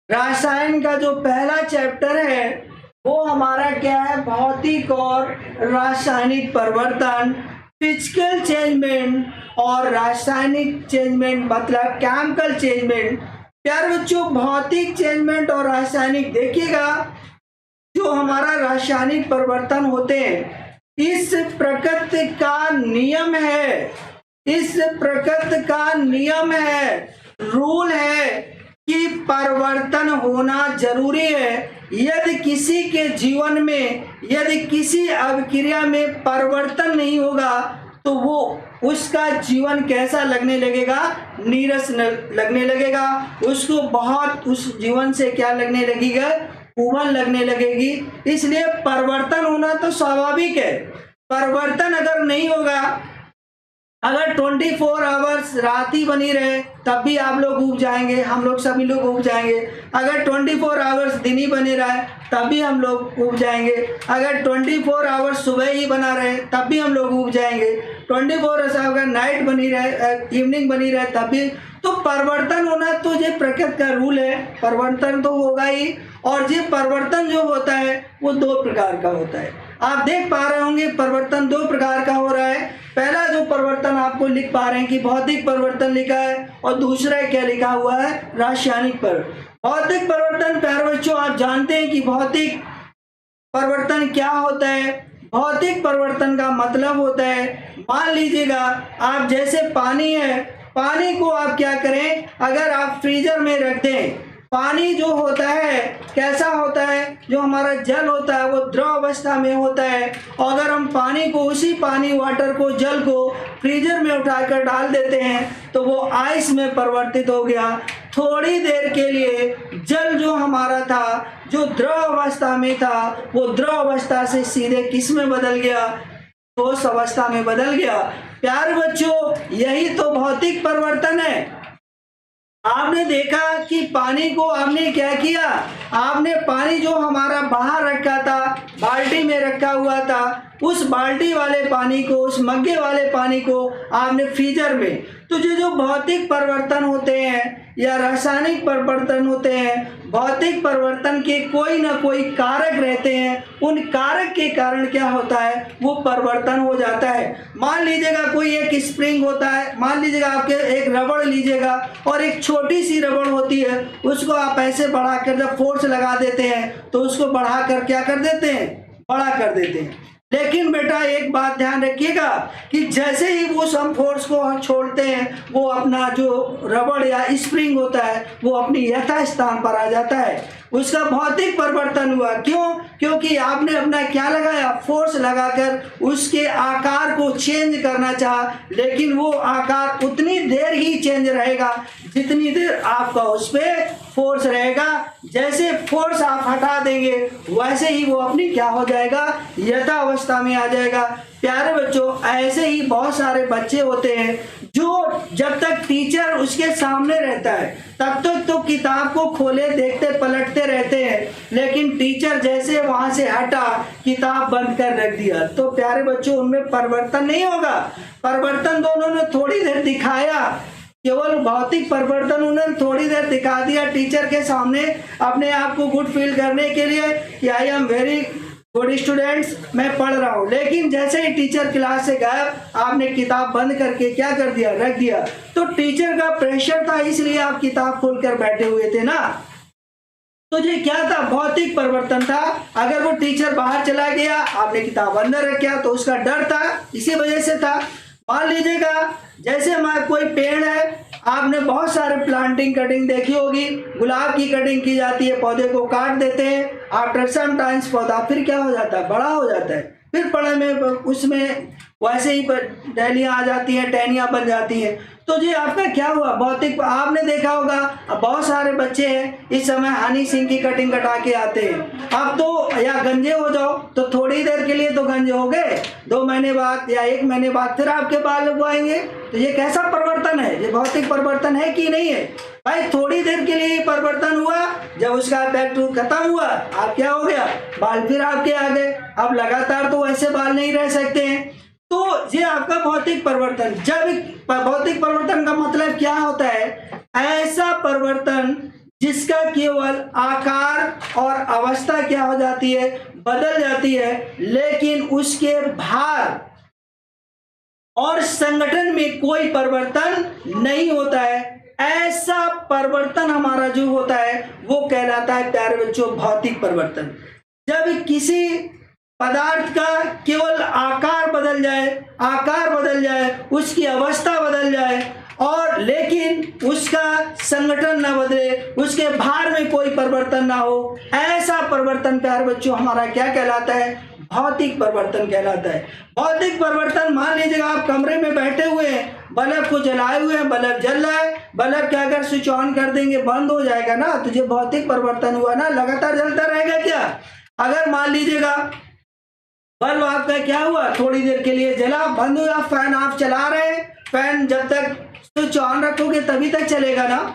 रसायन का जो पहला चैप्टर है वो हमारा क्या है, भौतिक और रासायनिक परिवर्तन, फिजिकल चेंजमेंट और रासायनिक चेंजमेंट मतलब केमिकल चेंजमेंट। प्यारे बच्चों भौतिक चेंजमेंट और रासायनिक, देखिएगा जो हमारा रासायनिक परिवर्तन होते हैं इस प्रकृति का नियम है, इस प्रकृति का नियम है, रूल है कि परिवर्तन होना जरूरी है। यदि किसी के जीवन में, यदि किसी अभिक्रिया में परिवर्तन नहीं होगा तो वो उसका जीवन कैसा लगने लगेगा, नीरस लगने लगेगा, उसको बहुत उस जीवन से क्या लगने लगेगा, उबल लगने लगेगी। इसलिए परिवर्तन होना तो स्वाभाविक है। परिवर्तन अगर नहीं होगा, अगर 24 आवर्स रात ही बनी रहे तब भी आप लोग उब जाएंगे, हम लोग सभी लोग उब जाएंगे। अगर 24 आवर्स दिन ही बने रहे तब भी हम लोग उब जाएंगे। अगर 24 आवर्स सुबह ही बना रहे तब भी हम लोग उब जाएंगे। 24 आवर्स अगर नाइट बनी रहे, इवनिंग बनी रहे तब भी। तो परिवर्तन होना तो ये प्रकृति का रूल है, परिवर्तन तो होगा ही। और ये परिवर्तन जो होता है वो 2 प्रकार का होता है। आप देख पा रहे होंगे परिवर्तन 2 प्रकार का हो रहा है। पहला जो परिवर्तन आपको लिख पा रहे हैं कि भौतिक परिवर्तन लिखा है और दूसरा क्या लिखा हुआ है, रासायनिक भौतिक परिवर्तन। प्यारे बच्चों आप जानते हैं कि भौतिक परिवर्तन क्या होता है। भौतिक परिवर्तन का मतलब होता है, मान लीजिएगा आप जैसे पानी है, पानी को आप क्या करें, अगर आप फ्रीजर में रख दें, पानी जो होता है कैसा होता है, जो हमारा जल होता है वो द्रव अवस्था में होता है। और अगर हम पानी को, उसी पानी वाटर को, जल को फ्रीजर में उठाकर डाल देते हैं तो वो आइस में परिवर्तित हो गया। थोड़ी देर के लिए जल जो हमारा था, जो द्रव अवस्था में था, वो द्रव अवस्था से सीधे किस में बदल गया, ठोस अवस्था में बदल गया। प्यारे बच्चों यही तो भौतिक परिवर्तन है। आपने देखा कि पानी को आपने क्या किया, आपने पानी जो हमारा बाहर रखा था, बाल्टी में रखा हुआ था, उस बाल्टी वाले पानी को, उस मग्गे वाले पानी को आपने फ्रीजर में। तो जो भौतिक परिवर्तन होते हैं या रासायनिक परिवर्तन होते हैं, भौतिक परिवर्तन के कोई ना कोई कारक रहते हैं। उन कारक के कारण क्या होता है, वो परिवर्तन हो जाता है। मान लीजिएगा कोई एक स्प्रिंग होता है, मान लीजिएगा आपके एक रबड़ लीजिएगा और एक छोटी सी रबड़ होती है, उसको आप ऐसे बढ़ाकर जब फोर्स लगा देते हैं तो उसको बढ़ाकर क्या कर देते हैं, बड़ा कर देते हैं। लेकिन बेटा एक बात ध्यान रखिएगा कि जैसे ही वो सम फोर्स को छोड़ते हैं, वो अपना जो रबड़ या स्प्रिंग होता है वो अपनी यथास्थान पर आ जाता है। उसका भौतिक परिवर्तन हुआ। क्यों? क्योंकि आपने अपना क्या लगाया, फोर्स लगाकर उसके आकार को चेंज करना चाहा, लेकिन वो आकार उतनी देर ही चेंज रहेगा जितनी देर आपका उस पर फोर्स रहेगा। जैसे फोर्स आप हटा देंगे वैसे ही वो अपनी क्या हो जाएगा, यथावस्था में आ जाएगा। प्यारे बच्चों, ऐसे ही बहुत सारे बच्चे होते हैं जो जब तक टीचर उसके सामने रहता है तब तक तो किताब को खोले देखते पलटते रहते हैं, लेकिन टीचर जैसे वहां से हटा, किताब बंद कर रख दिया, तो प्यारे बच्चों उनमें परिवर्तन नहीं होगा। परिवर्तन दोनों ने थोड़ी देर दिखाया, केवल भौतिक परिवर्तन उन्होंने थोड़ी देर दिखा दिया टीचर के सामने अपने आप को गुड फील करने के लिए कि I am very good students, मैं पढ़ रहा हूँ। लेकिन जैसे ही टीचर क्लास से गायब, आपने किताब बंद करके क्या कर दिया, रख दिया। तो टीचर का प्रेशर था इसलिए आप किताब खोलकर बैठे हुए थे ना। तो ये क्या था, भौतिक परिवर्तन था। अगर वो टीचर बाहर चला गया, आपने किताब अंदर रखा, तो उसका डर था, इसी वजह से था। मान लीजिएगा जैसे हमारा कोई पेड़ है, आपने बहुत सारे प्लांटिंग कटिंग देखी होगी, गुलाब की कटिंग की जाती है, पौधे को काट देते हैं, आफ्टर सम टाइम्स पौधा फिर क्या हो जाता है, बड़ा हो जाता है, फिर बड़े में उसमें वैसे ही डहलियाँ आ जाती हैं, टहनियाँ बन जाती हैं। तो ये आपका क्या हुआ, भौतिक। आपने देखा होगा अब बहुत सारे बच्चे हैं इस समय हनी सिंह की कटिंग कटा के आते हैं। अब तो या गंजे हो जाओ तो थोड़ी देर के लिए तो गंजे हो गए, 2 महीने बाद या 1 महीने बाद फिर आपके बाल उगाएंगे। तो ये कैसा परिवर्तन है, ये भौतिक परिवर्तन है कि नहीं है भाई? थोड़ी देर के लिए परिवर्तन हुआ, जब उसका इफेक्ट खत्म हुआ, आप क्या हो गया, बाल फिर आपके आ गए। अब लगातार तो वैसे बाल नहीं रह सकते हैं। तो ये आपका भौतिक परिवर्तन। जब भौतिक परिवर्तन का मतलब क्या होता है, ऐसा परिवर्तन जिसका केवल आकार और अवस्था क्या हो जाती है, बदल जाती है, लेकिन उसके भार और संगठन में कोई परिवर्तन नहीं होता है। ऐसा परिवर्तन हमारा जो होता है वो कहलाता है प्यारे बच्चों भौतिक परिवर्तन। जब किसी पदार्थ का केवल आकार बदल जाए, उसकी अवस्था बदल जाए, और लेकिन उसका संगठन ना बदले, उसके भार में कोई परिवर्तन ना हो, ऐसा परिवर्तन प्यारे बच्चों हमारा क्या कहलाता है, भौतिक परिवर्तन कहलाता है। भौतिक परिवर्तन, मान लीजिएगा आप कमरे में बैठे हुए हैं, बल्ब को जलाए हुए हैं, बल्ब जल रहा है, बल्ब क्या अगर स्विच ऑन कर देंगे बंद हो जाएगा ना, तो ये भौतिक परिवर्तन हुआ ना, लगातार जलता रहेगा क्या? अगर मान लीजिएगा बल्ब आपका क्या हुआ, थोड़ी देर के लिए जला, बंद हुआ, फैन आप चला रहे हैं, फैन जब तक स्विच ऑन रखोगे तभी तक चलेगा ना,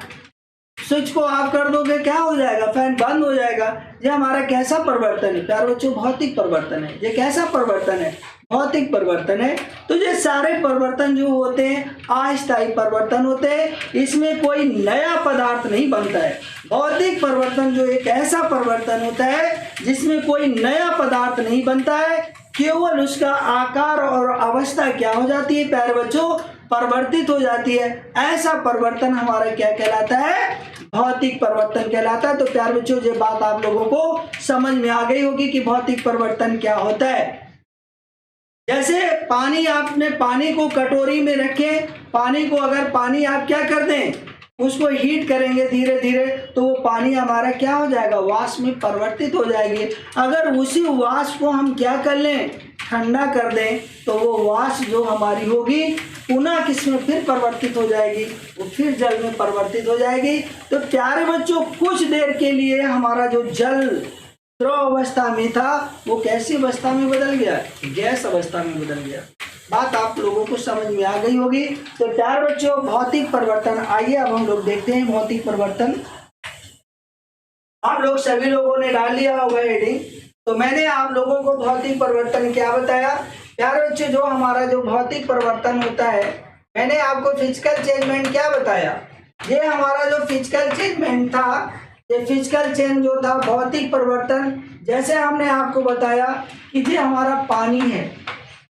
स्विच को ऑफ कर दोगे क्या हो जाएगा, फैन बंद हो जाएगा। ये हमारा कैसा परिवर्तन है प्यारे बच्चों, भौतिक परिवर्तन है। ये कैसा परिवर्तन है, भौतिक परिवर्तन है। तो ये सारे परिवर्तन जो होते हैं अस्थायी परिवर्तन होते हैं, इसमें कोई नया पदार्थ नहीं बनता है। भौतिक परिवर्तन जो एक ऐसा परिवर्तन होता है जिसमें कोई नया पदार्थ नहीं बनता है, केवल उसका आकार और अवस्था क्या हो जाती है प्यारे बच्चों, परिवर्तित हो जाती है। ऐसा परिवर्तन हमारा क्या कहलाता है, भौतिक परिवर्तन कहलाता है। तो प्यारे बच्चों ये बात आप लोगों को समझ में आ गई होगी कि भौतिक परिवर्तन क्या होता है। जैसे पानी, आपने पानी को कटोरी में रखे, पानी को अगर पानी आप क्या कर दें, उसको हीट करेंगे धीरे धीरे, तो वो पानी हमारा क्या हो जाएगा, वाष्प में परिवर्तित हो जाएगी। अगर उसी वाष्प को हम क्या कर लें, ठंडा कर दें, तो वो वाष्प जो हमारी होगी पुनः किसमें फिर परिवर्तित हो जाएगी, वो फिर जल में परिवर्तित हो जाएगी। तो प्यारे बच्चों कुछ देर के लिए हमारा जो जल द्रव अवस्था में था वो कैसी अवस्था में बदल गया, गैस अवस्था में बदल गया। बात आप लोगों को समझ में आ गई होगी। तो प्यारे बच्चों भौतिक परिवर्तन, आइए अब हम लोग देखते हैं भौतिक परिवर्तन। आप लोग सभी लोगों ने डाल लिया होगा हेडिंग। तो मैंने आप लोगों को भौतिक परिवर्तन क्या बताया प्यारे बच्चों, जो हमारा जो भौतिक परिवर्तन होता है, मैंने आपको फिजिकल चेंजमेंट क्या बताया, ये हमारा जो फिजिकल चेंजमेंट था, ये फिजिकल चेंज जो था भौतिक परिवर्तन। जैसे हमने आपको बताया कि ये हमारा पानी है,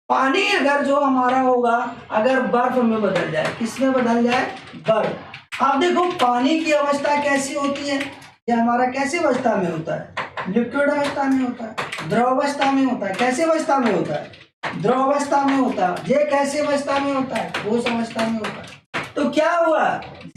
पानी अगर जो हमारा होगा अगर बर्फ में बदल जाए, किसमें बदल जाए, बर्फ। आप देखो पानी की अवस्था कैसी होती है, ये हमारा कैसी अवस्था में होता है, लिक्विड अवस्था में होता है। द्रवावस्था में होता है। कैसे अवस्था में होता है? द्रवावस्था में होता है। ये कैसे अवस्था में होता है? ठोस अवस्था में होता है। तो क्या हुआ,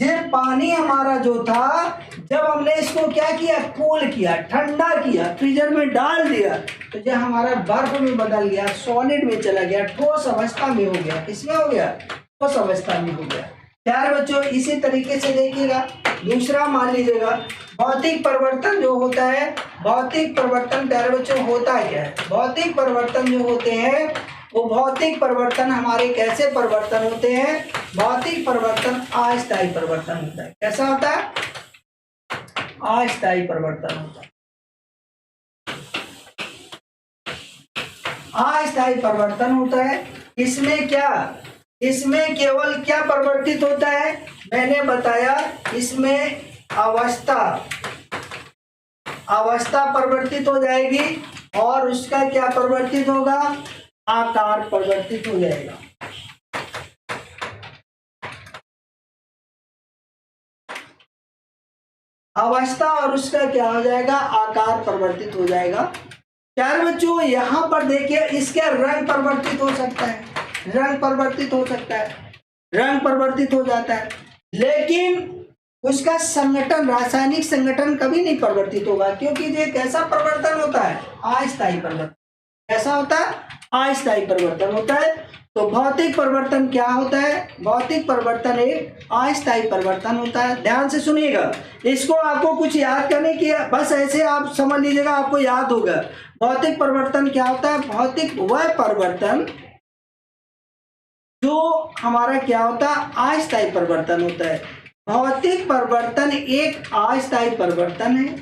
ये पानी हमारा जो था, जब हमने इसको क्या किया, कूल किया, ठंडा किया, फ्रीजर में डाल दिया, तो ये हमारा बर्फ में बदल गया, सॉलिड में चला गया, ठोस अवस्था में हो गया। किसमें हो गया? ठोस अवस्था में हो गया। प्यारे बच्चों, इसी तरीके से देखिएगा, दूसरा मान लीजिएगा, भौतिक परिवर्तन जो होता है, भौतिक परिवर्तन प्यारे बच्चों होता क्या है? भौतिक परिवर्तन जो होते हैं, वो भौतिक परिवर्तन हमारे कैसे परिवर्तन होते हैं? भौतिक परिवर्तन अस्थायी परिवर्तन होता है। कैसा होता है? अस्थायी परिवर्तन होता है। अस्थायी परिवर्तन होता है। इसमें क्या, इसमें केवल क्या परिवर्तित होता है? मैंने बताया, इसमें अवस्था परिवर्तित हो जाएगी, और उसका क्या परिवर्तित होगा? आकार परिवर्तित हो जाएगा। अवस्था और उसका क्या हो जाएगा? आकार परिवर्तित हो जाएगा। प्यारे बच्चों, यहां पर देखिए, इसका रंग परिवर्तित हो सकता है, रंग परिवर्तित हो सकता है, रंग परिवर्तित हो जाता है, लेकिन उसका संगठन, रासायनिक संगठन कभी नहीं परिवर्तित होगा, क्योंकि ये कैसा परिवर्तन होता है? अस्थायी परिवर्तन। कैसा होता है? अस्थायी परिवर्तन होता है। तो भौतिक परिवर्तन क्या होता है? भौतिक परिवर्तन एक अस्थायी परिवर्तन होता है। ध्यान से सुनिएगा, इसको आपको कुछ याद करने की, बस ऐसे आप समझ लीजिएगा, आपको याद होगा। भौतिक परिवर्तन क्या होता है? भौतिक वह परिवर्तन जो हमारा क्या होता है? अस्थायी परिवर्तन होता है। भौतिक परिवर्तन एक अस्थायी परिवर्तन है।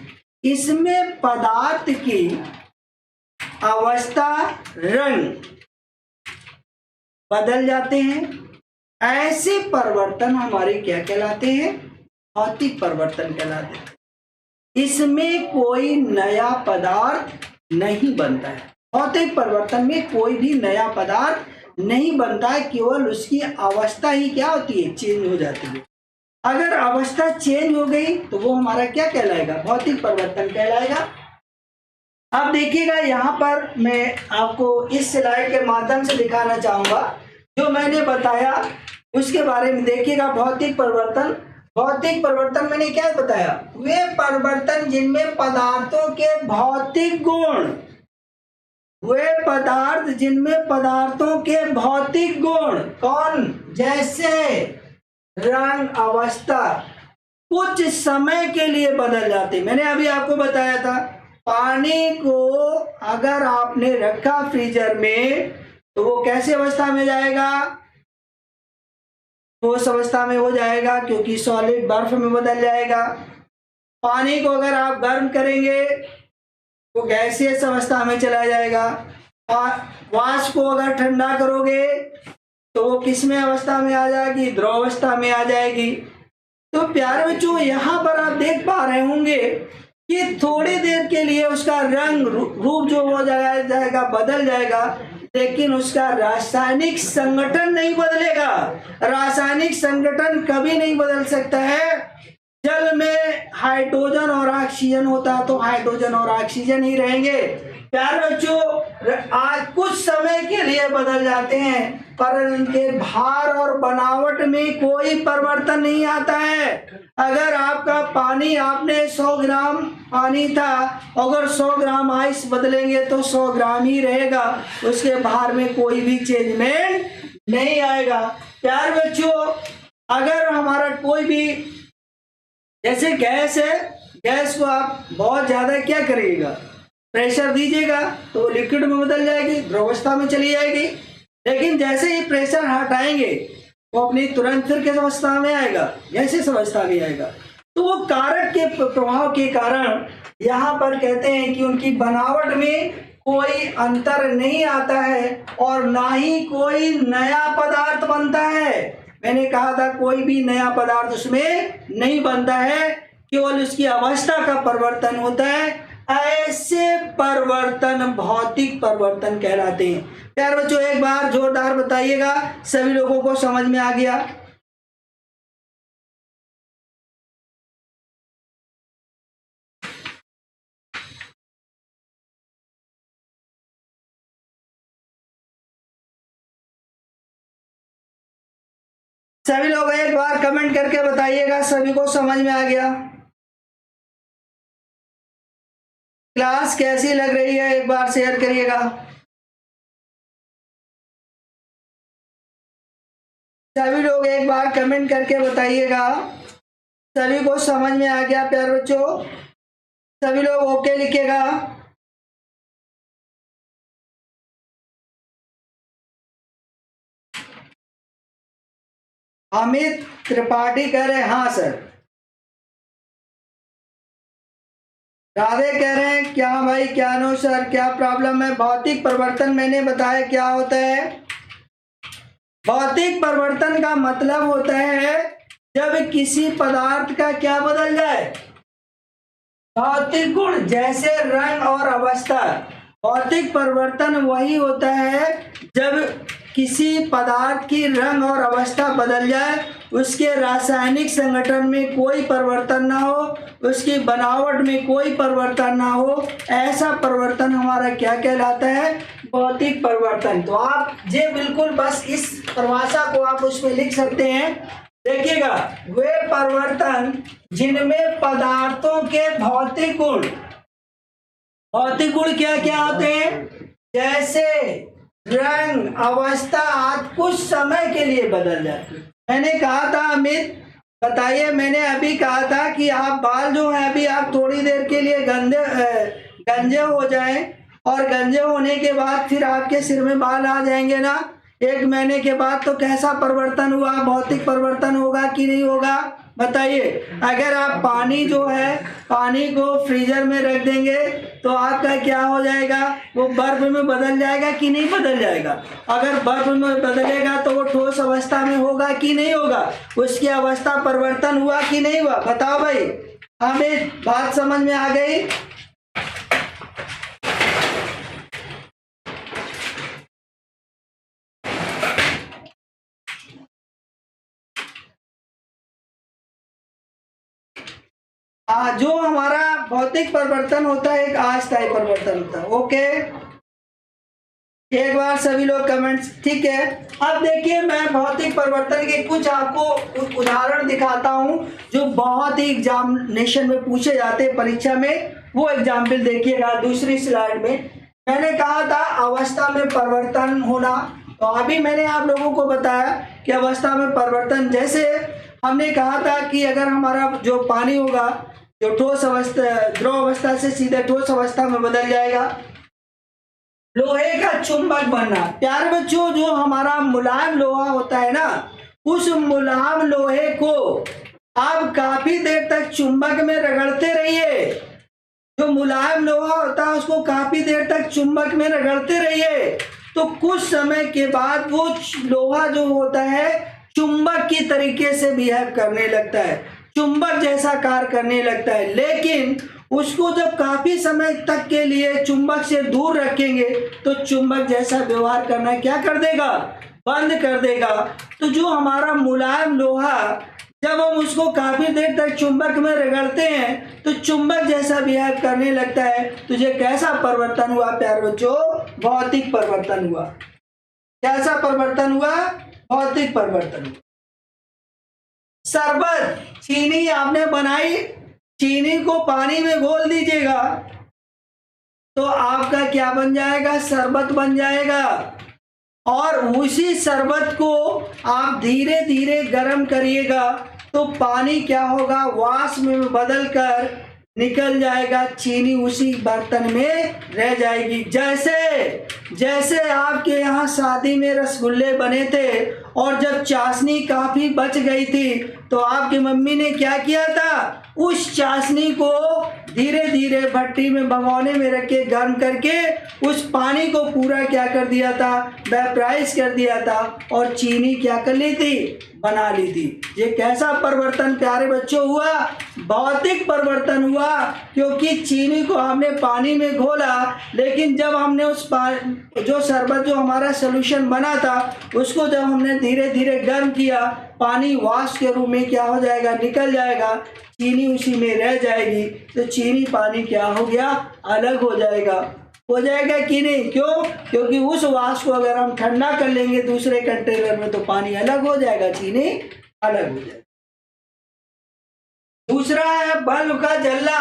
इसमें पदार्थ की अवस्था, रंग बदल जाते हैं। ऐसे परिवर्तन हमारे क्या कहलाते हैं? भौतिक परिवर्तन कहलाते हैं। इसमें कोई नया पदार्थ नहीं बनता है। भौतिक परिवर्तन में कोई भी नया पदार्थ नहीं बनता है, केवल उसकी अवस्था ही क्या होती है? चेंज हो जाती है। अगर अवस्था चेंज हो गई तो वो हमारा क्या कहलाएगा? भौतिक परिवर्तन कहलाएगा। अब देखिएगा, यहाँ पर मैं आपको इस स्लाइड के माध्यम से दिखाना चाहूंगा, जो मैंने बताया उसके बारे में देखिएगा। भौतिक परिवर्तन, भौतिक परिवर्तन मैंने क्या बताया? वे परिवर्तन जिनमें पदार्थों के भौतिक गुण, वे पदार्थ जिनमें पदार्थों के भौतिक गुण, कौन? जैसे रंग, अवस्था, कुछ समय के लिए बदल जाते। मैंने अभी आपको बताया था, पानी को अगर आपने रखा फ्रीजर में, तो वो कैसे अवस्था में जाएगा? ठोस अवस्था में हो जाएगा, क्योंकि सॉलिड बर्फ में बदल जाएगा। पानी को अगर आप गर्म करेंगे तो गैसियस अवस्था में चला जाएगा। वाष्प को अगर ठंडा करोगे तो वो किस में अवस्था में आ जाएगी? द्रव अवस्था में आ जाएगी। तो प्यारे बच्चों, यहाँ पर आप देख पा रहे होंगे कि थोड़ी देर के लिए उसका रंग रूप जो हो जाएगा, बदल जाएगा, लेकिन उसका रासायनिक संगठन नहीं बदलेगा। रासायनिक संगठन कभी नहीं बदल सकता है। जल में हाइड्रोजन और ऑक्सीजन होता है, तो हाइड्रोजन और ऑक्सीजन ही रहेंगे। प्यारे बच्चों, आज कुछ समय के लिए बदल जाते हैं, पर इनके भार और बनावट में कोई परिवर्तन नहीं आता है। अगर आपका पानी, आपने 100 ग्राम पानी था, अगर 100 ग्राम आइस बदलेंगे तो 100 ग्राम ही रहेगा, उसके भार में कोई भी चेंजमेंट नहीं आएगा। प्यारे बच्चों, अगर हमारा कोई भी, जैसे गैस है, गैस को आप बहुत ज्यादा क्या करिएगा? प्रेशर दीजिएगा तो लिक्विड में बदल जाएगी, द्रवावस्था में चली जाएगी। लेकिन जैसे ही प्रेशर हटाएंगे वो अपनी तुरंत फिर किस अवस्था में आएगा? गैसियस अवस्था में आएगा। तो वो कारक के प्रभाव के कारण यहाँ पर कहते हैं कि उनकी बनावट में कोई अंतर नहीं आता है, और ना ही कोई नया पदार्थ बनता है। मैंने कहा था कोई भी नया पदार्थ उसमें नहीं बनता है, केवल उसकी अवस्था का परिवर्तन होता है। ऐसे परिवर्तन भौतिक परिवर्तन कहलाते हैं। प्यारे बच्चों, एक बार जोरदार बताइएगा, सभी लोगों को समझ में आ गया? सभी लोग एक बार कमेंट करके बताइएगा सभी को समझ में आ गया। क्लास कैसी लग रही है एक बार शेयर करिएगा। सभी लोग एक बार कमेंट करके बताइएगा सभी को समझ में आ गया प्यारे बच्चों। सभी लोग ओके लिखिएगा। अमित त्रिपाठी कह रहे हैं हाँ सर। राधे कह रहे हैं क्या भाई क्या नो सर क्या प्रॉब्लम है। भौतिक परिवर्तन मैंने बताया क्या होता है। भौतिक परिवर्तन का मतलब होता है जब किसी पदार्थ का क्या बदल जाए, भौतिक गुण जैसे रंग और अवस्था। भौतिक परिवर्तन वही होता है जब किसी पदार्थ की रंग और अवस्था बदल जाए, उसके रासायनिक संगठन में कोई परिवर्तन ना हो, उसकी बनावट में कोई परिवर्तन ना हो, ऐसा परिवर्तन हमारा क्या कहलाता है, भौतिक परिवर्तन। तो आप ये बिल्कुल बस इस परिभाषा को आप उसमें लिख सकते हैं। देखिएगा, वे परिवर्तन जिनमें पदार्थों के भौतिक गुण क्या क्या होते हैं, जैसे रंग अवस्था आदि कुछ समय के लिए बदल जाते। मैंने कहा था अमित बताइए, मैंने अभी कहा था कि आप बाल जो है अभी आप थोड़ी देर के लिए गंजे हो जाएं और गंजे होने के बाद फिर आपके सिर में बाल आ जाएंगे ना, 1 महीने के बाद तो कैसा परिवर्तन हुआ, भौतिक परिवर्तन होगा कि नहीं होगा बताइए। अगर आप पानी जो है पानी को फ्रीजर में रख देंगे तो आपका क्या हो जाएगा, वो बर्फ में बदल जाएगा कि नहीं बदल जाएगा। अगर बर्फ में बदलेगा तो वो ठोस अवस्था में होगा कि नहीं होगा, उसकी अवस्था परिवर्तन हुआ कि नहीं हुआ, बताओ भाई। हमें बात समझ में आ गई। जो हमारा भौतिक परिवर्तन होता है एक अस्थायी परिवर्तन होता है। ओके, एक बार सभी लोग कमेंट्स, ठीक है। अब देखिए मैं भौतिक परिवर्तन के कुछ आपको उदाहरण दिखाता हूं जो बहुत ही एग्जामिनेशन में पूछे जाते हैं परीक्षा में। वो एग्जाम्पल देखिएगा दूसरी स्लाइड में। मैंने कहा था अवस्था में परिवर्तन होना, तो अभी मैंने आप लोगों को बताया कि अवस्था में परिवर्तन, जैसे हमने कहा था कि अगर हमारा जो पानी होगा जो ठोस अवस्था द्रव अवस्था से सीधे ठोस अवस्था में बदल जाएगा। लोहे का चुंबक बनना, प्यारे बच्चों जो हमारा मुलायम लोहा होता है ना, उस मुलायम लोहे को आप काफी देर तक चुंबक में रगड़ते रहिए। जो मुलायम लोहा होता है उसको काफी देर तक चुंबक में रगड़ते रहिए, तो कुछ समय के बाद वो लोहा जो होता है चुंबक की तरीके से बिहेव करने लगता है, चुंबक जैसा कार्य करने लगता है। लेकिन उसको जब काफी समय तक के लिए चुंबक से दूर रखेंगे तो चुंबक जैसा व्यवहार करना क्या कर देगा, बंद कर देगा। तो जो हमारा मुलायम लोहा जब हम उसको काफी देर तक चुंबक में रगड़ते हैं तो चुंबक जैसा बिहेव करने लगता है। तो ये कैसा परिवर्तन हुआ प्यारे बच्चों, भौतिक परिवर्तन हुआ। कैसा परिवर्तन हुआ, भौतिक परिवर्तन। शरबत, चीनी आपने बनाई, चीनी को पानी में घोल दीजिएगा तो आपका क्या बन जाएगा, शरबत बन जाएगा। और उसी शरबत को आप धीरे धीरे गर्म करिएगा तो पानी क्या होगा, वाष्प में बदल कर निकल जाएगा, चीनी उसी बर्तन में रह जाएगी। जैसे आपके यहाँ शादी में रसगुल्ले बने थे और जब चाशनी काफी बच गई थी तो आपकी मम्मी ने क्या किया था, उस चाशनी को धीरे धीरे भट्टी में भगोने में रख के गर्म करके उस पानी को पूरा क्या कर दिया था, वेपराइज कर दिया था और चीनी क्या कर ली थी, बना ली थी। ये कैसा परिवर्तन प्यारे बच्चों हुआ, भौतिक परिवर्तन हुआ। क्योंकि चीनी को हमने पानी में घोला, लेकिन जब हमने उस जो शरबत जो हमारा सोल्यूशन बना था उसको जब हमने धीरे धीरे गर्म किया, पानी वाष्प के रूप में क्या हो जाएगा, निकल जाएगा, चीनी उसी में रह जाएगी। तो चीनी पानी क्या हो गया, अलग हो जाएगा कि नहीं। क्यों, क्योंकि उस वाष्प को अगर हम ठंडा कर लेंगे दूसरे कंटेनर में तो पानी अलग हो जाएगा, चीनी अलग हो जाएगा। दूसरा है बल्ब का जलना।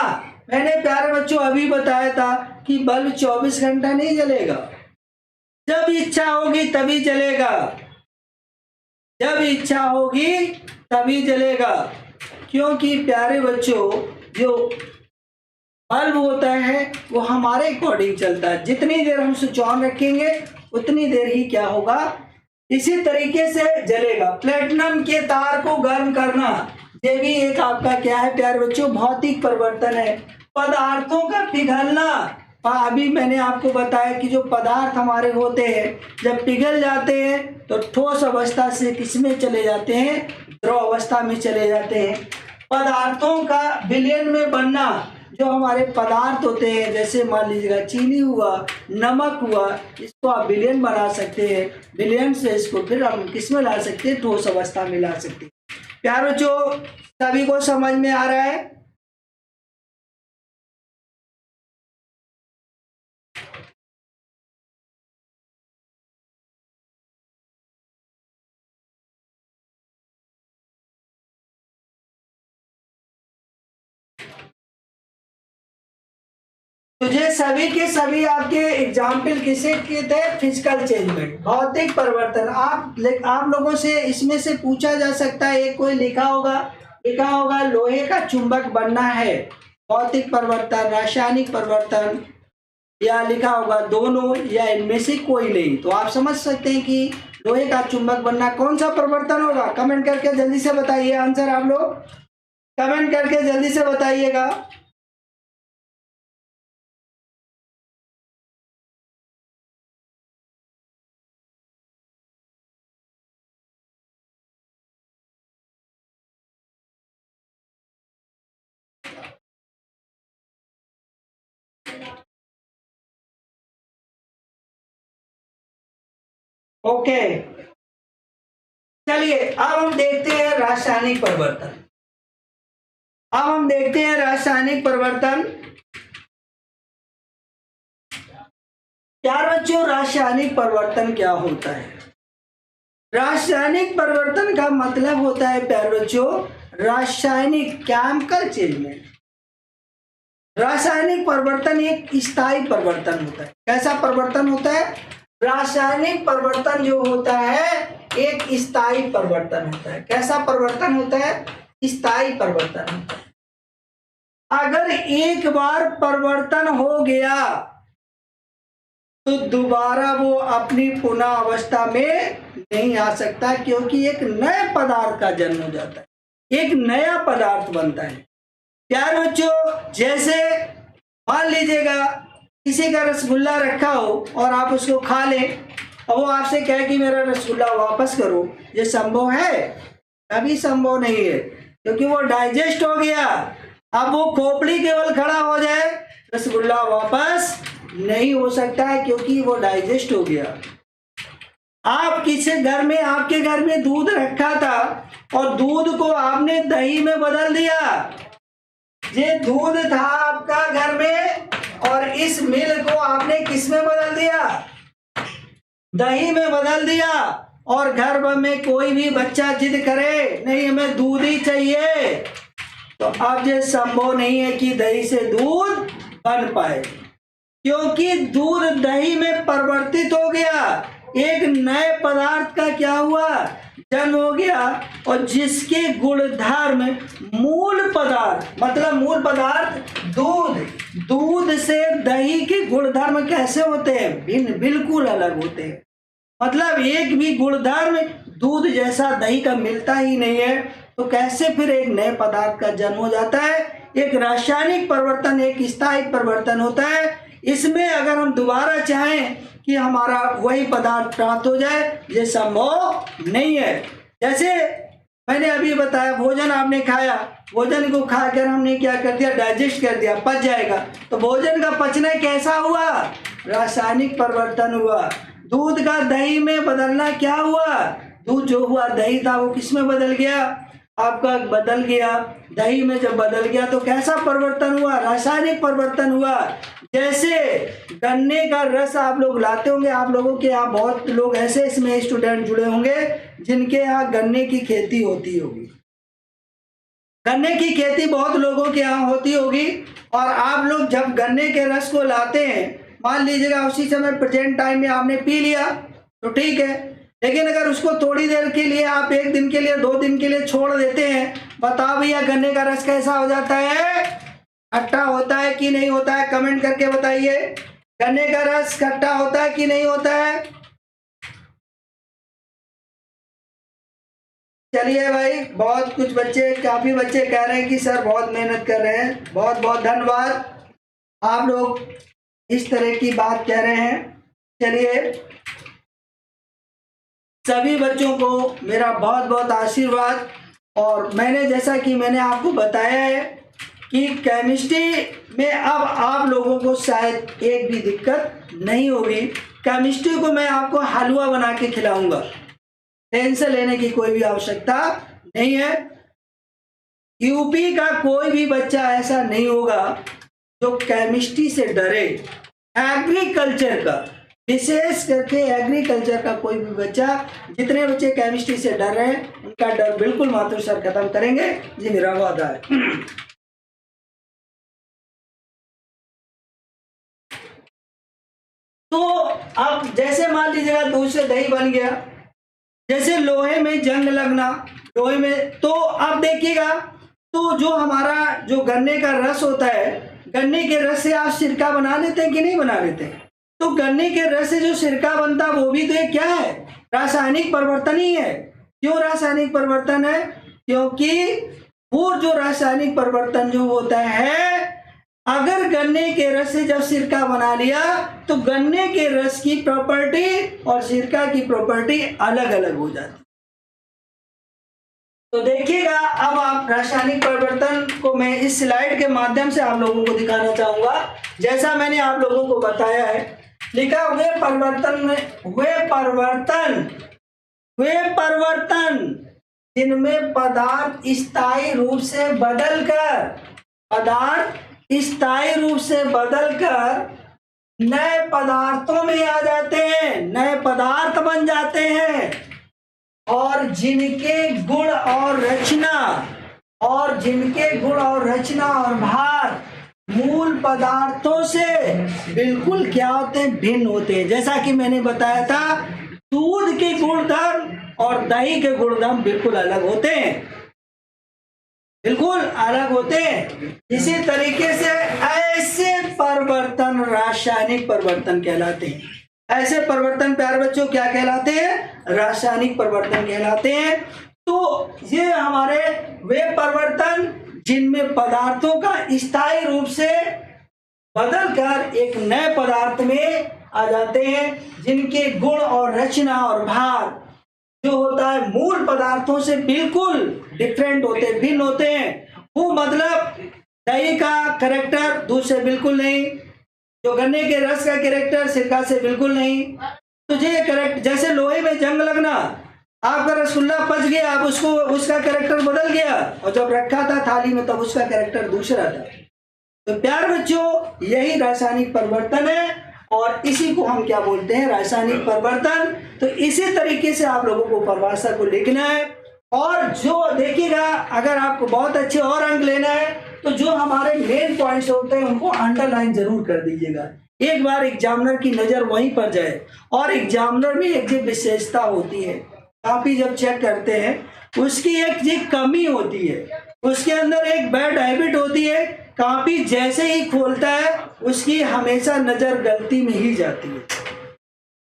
मैंने प्यारे बच्चों अभी बताया था कि बल्ब 24 घंटा नहीं जलेगा, जब इच्छा होगी तभी जलेगा, जब इच्छा होगी तभी जलेगा। क्योंकि प्यारे बच्चों जो बल्ब होता है वो हमारे अकॉर्डिंग चलता है, जितनी देर हम स्विच ऑन रखेंगे उतनी देर ही क्या होगा, इसी तरीके से जलेगा। प्लेटिनम के तार को गर्म करना, ये भी एक आपका क्या है प्यारे बच्चों, भौतिक परिवर्तन है। पदार्थों का पिघलना, अभी मैंने आपको बताया कि जो पदार्थ हमारे होते हैं जब पिघल जाते हैं तो ठोस अवस्था से किसमें चले जाते हैं, द्रव अवस्था में चले जाते हैं। पदार्थों का विलयन में बनना, जो हमारे पदार्थ होते हैं जैसे मान लीजिएगा चीनी हुआ, नमक हुआ, इसको आप विलयन बना सकते हैं, विलयन से इसको फिर हम किस में ला सकते हैं, ठोस अवस्था में ला सकते हैं। प्यारे बच्चों सभी को समझ में आ रहा है? तुझे सभी के सभी आपके एग्जाम्पल किसे के थे, फिजिकल चेंजमेंट, भौतिक परिवर्तन। आप लोगों से इसमें से पूछा जा सकता है, एक कोई लिखा होगा लोहे का चुंबक बनना है, भौतिक परिवर्तन, रासायनिक परिवर्तन, या लिखा होगा दोनों या इनमें से कोई नहीं। तो आप समझ सकते हैं कि लोहे का चुंबक बनना कौन सा परिवर्तन होगा। कमेंट करके जल्दी से बताइए आंसर, आप लोग कमेंट करके जल्दी से बताइएगा। ओके चलिए अब हम देखते हैं रासायनिक परिवर्तन। अब हम देखते हैं रासायनिक परिवर्तन। प्यारे बच्चों रासायनिक परिवर्तन क्या होता है? रासायनिक परिवर्तन का मतलब होता है प्यारे बच्चों रासायनिक केमिकल चेंजमेंट। रासायनिक परिवर्तन एक स्थायी परिवर्तन होता है। कैसा परिवर्तन होता है? रासायनिक परिवर्तन जो होता है एक स्थायी परिवर्तन होता है। कैसा परिवर्तन होता है? स्थायी परिवर्तन होता है। अगर एक बार परिवर्तन हो गया तो दोबारा वो अपनी पुनः अवस्था में नहीं आ सकता, क्योंकि एक नए पदार्थ का जन्म हो जाता है, एक नया पदार्थ बनता है। प्यारे बच्चों जैसे मान लीजिएगा किसी का रसगुल्ला रखा हो और आप उसको खा लें और वो आपसे कहे कि मेरा रसगुल्ला वापस करो, ये संभव है? कभी संभव नहीं है, क्योंकि वो डाइजेस्ट हो गया। अब वो खोपड़ी केवल खड़ा हो जाए, रसगुल्ला वापस नहीं हो सकता है, क्योंकि वो डाइजेस्ट हो गया। आप किसी घर में, आपके घर में दूध रखा था और दूध को आपने दही में बदल दिया। ये दूध था आपका घर में और इस मिल्क को आपने किस में बदल दिया? दही में बदल दिया। और घर में कोई भी बच्चा जिद करे नहीं हमें दूध ही चाहिए, तो अब ये संभव नहीं है कि दही से दूध बन पाए, क्योंकि दूध दही में परिवर्तित हो गया, एक नए पदार्थ का क्या हुआ? जन्म हो गया। और जिसके गुणधर्म मूल पदार्थ, मतलब मूल पदार्थ दूध से दही के गुणधर्म कैसे होते हैं? भिन्न, बिल्कुल अलग होते हैं। मतलब एक भी गुणधर्म दूध जैसा दही का मिलता ही नहीं है, तो कैसे फिर एक नए पदार्थ का जन्म हो जाता है? एक रासायनिक परिवर्तन एक स्थायी परिवर्तन होता है। इसमें अगर हम दोबारा चाहें कि हमारा वही पदार्थ प्राप्त हो जाए, ये संभव नहीं है। जैसे मैंने अभी बताया, भोजन आपने खाया, भोजन को खाकर हमने क्या कर दिया? डाइजेस्ट कर दिया, पच जाएगा। तो भोजन का पचना कैसा हुआ? रासायनिक परिवर्तन हुआ। दूध का दही में बदलना क्या हुआ? दूध जो हुआ दही था वो किस में बदल गया? आपका बदल गया दही में। जब बदल गया तो कैसा परिवर्तन हुआ? रासायनिक परिवर्तन हुआ। जैसे गन्ने का रस आप लोग लाते होंगे, आप लोगों के यहाँ बहुत लोग ऐसे इसमें स्टूडेंट जुड़े होंगे जिनके यहाँ गन्ने की खेती होती होगी। गन्ने की खेती बहुत लोगों के यहाँ होती होगी, और आप लोग जब गन्ने के रस को लाते हैं, मान लीजिएगा उसी समय प्रेजेंट टाइम में आपने पी लिया तो ठीक है, लेकिन अगर उसको थोड़ी देर के लिए आप 1 दिन के लिए 2 दिन के लिए छोड़ देते हैं, बताओ भैया गन्ने का रस कैसा हो जाता है? खट्टा होता है कि नहीं होता है? कमेंट करके बताइए, गन्ने का रस खट्टा होता है कि नहीं होता है? चलिए भाई, बहुत कुछ बच्चे, काफी बच्चे कह रहे हैं कि सर बहुत मेहनत कर रहे हैं, बहुत बहुत धन्यवाद, आप लोग इस तरह की बात कह रहे हैं। चलिए, सभी बच्चों को मेरा बहुत बहुत आशीर्वाद। और मैंने जैसा कि मैंने आपको बताया है कि केमिस्ट्री में अब आप लोगों को शायद एक भी दिक्कत नहीं होगी। केमिस्ट्री को मैं आपको हलवा बना के खिलाऊंगा, टेंशन लेने की कोई भी आवश्यकता नहीं है। यूपी का कोई भी बच्चा ऐसा नहीं होगा जो केमिस्ट्री से डरे। एग्रीकल्चर का, विशेष करके एग्रीकल्चर का कोई भी बच्चा, जितने बच्चे केमिस्ट्री से डर रहे हैं उनका डर बिल्कुल माथुर सर खत्म करेंगे, ये मेरा वादा है। तो अब जैसे मान लीजिएगा दूध से दही बन गया, जैसे लोहे में जंग लगना, लोहे में, तो अब देखिएगा, तो जो हमारा जो गन्ने का रस होता है, गन्ने के रस से आप सिरका बना लेते हैं कि नहीं बना लेते? तो गन्ने के रस से जो सिरका बनता है वो भी तो एक क्या है? रासायनिक परिवर्तन ही है। क्यों रासायनिक परिवर्तन है? क्योंकि वो जो रासायनिक परिवर्तन जो होता है, अगर गन्ने के रस से जब सिरका बना लिया तो गन्ने के रस की प्रॉपर्टी और सिरका की प्रॉपर्टी अलग अलग हो जाती। तो देखिएगा, अब आप रासायनिक परिवर्तन को मैं इस स्लाइड के माध्यम से आप लोगों को दिखाना चाहूंगा। जैसा मैंने आप लोगों को बताया है, लिखा हुए परिवर्तन जिनमें पदार्थ स्थायी रूप से बदलकर नए पदार्थों में आ जाते हैं, नए पदार्थ बन जाते हैं, और जिनके गुण और रचना और भार मूल पदार्थों से बिल्कुल क्या होते हैं? भिन्न होते हैं। जैसा कि मैंने बताया था, दूध के गुणधर्म और दही के गुणधर्म बिल्कुल अलग होते हैं, बिल्कुल अलग होते हैं। इसी तरीके से ऐसे परिवर्तन रासायनिक परिवर्तन कहलाते हैं। ऐसे परिवर्तन प्यारे बच्चों क्या कहलाते हैं? रासायनिक परिवर्तन कहलाते हैं। तो ये हमारे वे परिवर्तन जिनमें पदार्थों का स्थायी रूप से बदलकर एक नए पदार्थ में आ जाते हैं, जिनके गुण और रचना और भार जो होता है मूल पदार्थों से बिल्कुल डिफरेंट होते हैं, भिन्न होते हैं। वो मतलब दही का कैरेक्टर दूध से बिल्कुल नहीं, जो गन्ने के रस का कैरेक्टर सिरका से बिल्कुल नहीं। तो ये कैरेक्टर, जैसे लोहे में जंग लगना, आपका रसगुल्ला पच गया, अब उसको उसका कैरेक्टर बदल गया, और जब रखा था थाली में तब उसका कैरेक्टर दूसरा था। तो प्यार बच्चों, यही रासायनिक परिवर्तन है, और इसी को हम क्या बोलते हैं? रासायनिक परिवर्तन। तो इसी तरीके से आप लोगों को परिभाषा को लिखना है। और जो देखिएगा, अगर आपको बहुत अच्छे और अंक लेना है तो जो हमारे मेन पॉइंट्स होते हैं उनको अंडरलाइन जरूर कर दीजिएगा। एक बार एग्जामिनर की नजर वहीं पर जाए। और एग्जामिनर में एक जो विशेषता होती है, काफी जब चेक करते हैं, उसकी एक जो कमी होती है, उसके अंदर एक बैड हैबिट होती है, कॉपी जैसे ही खोलता है उसकी हमेशा नजर गलती में ही जाती है।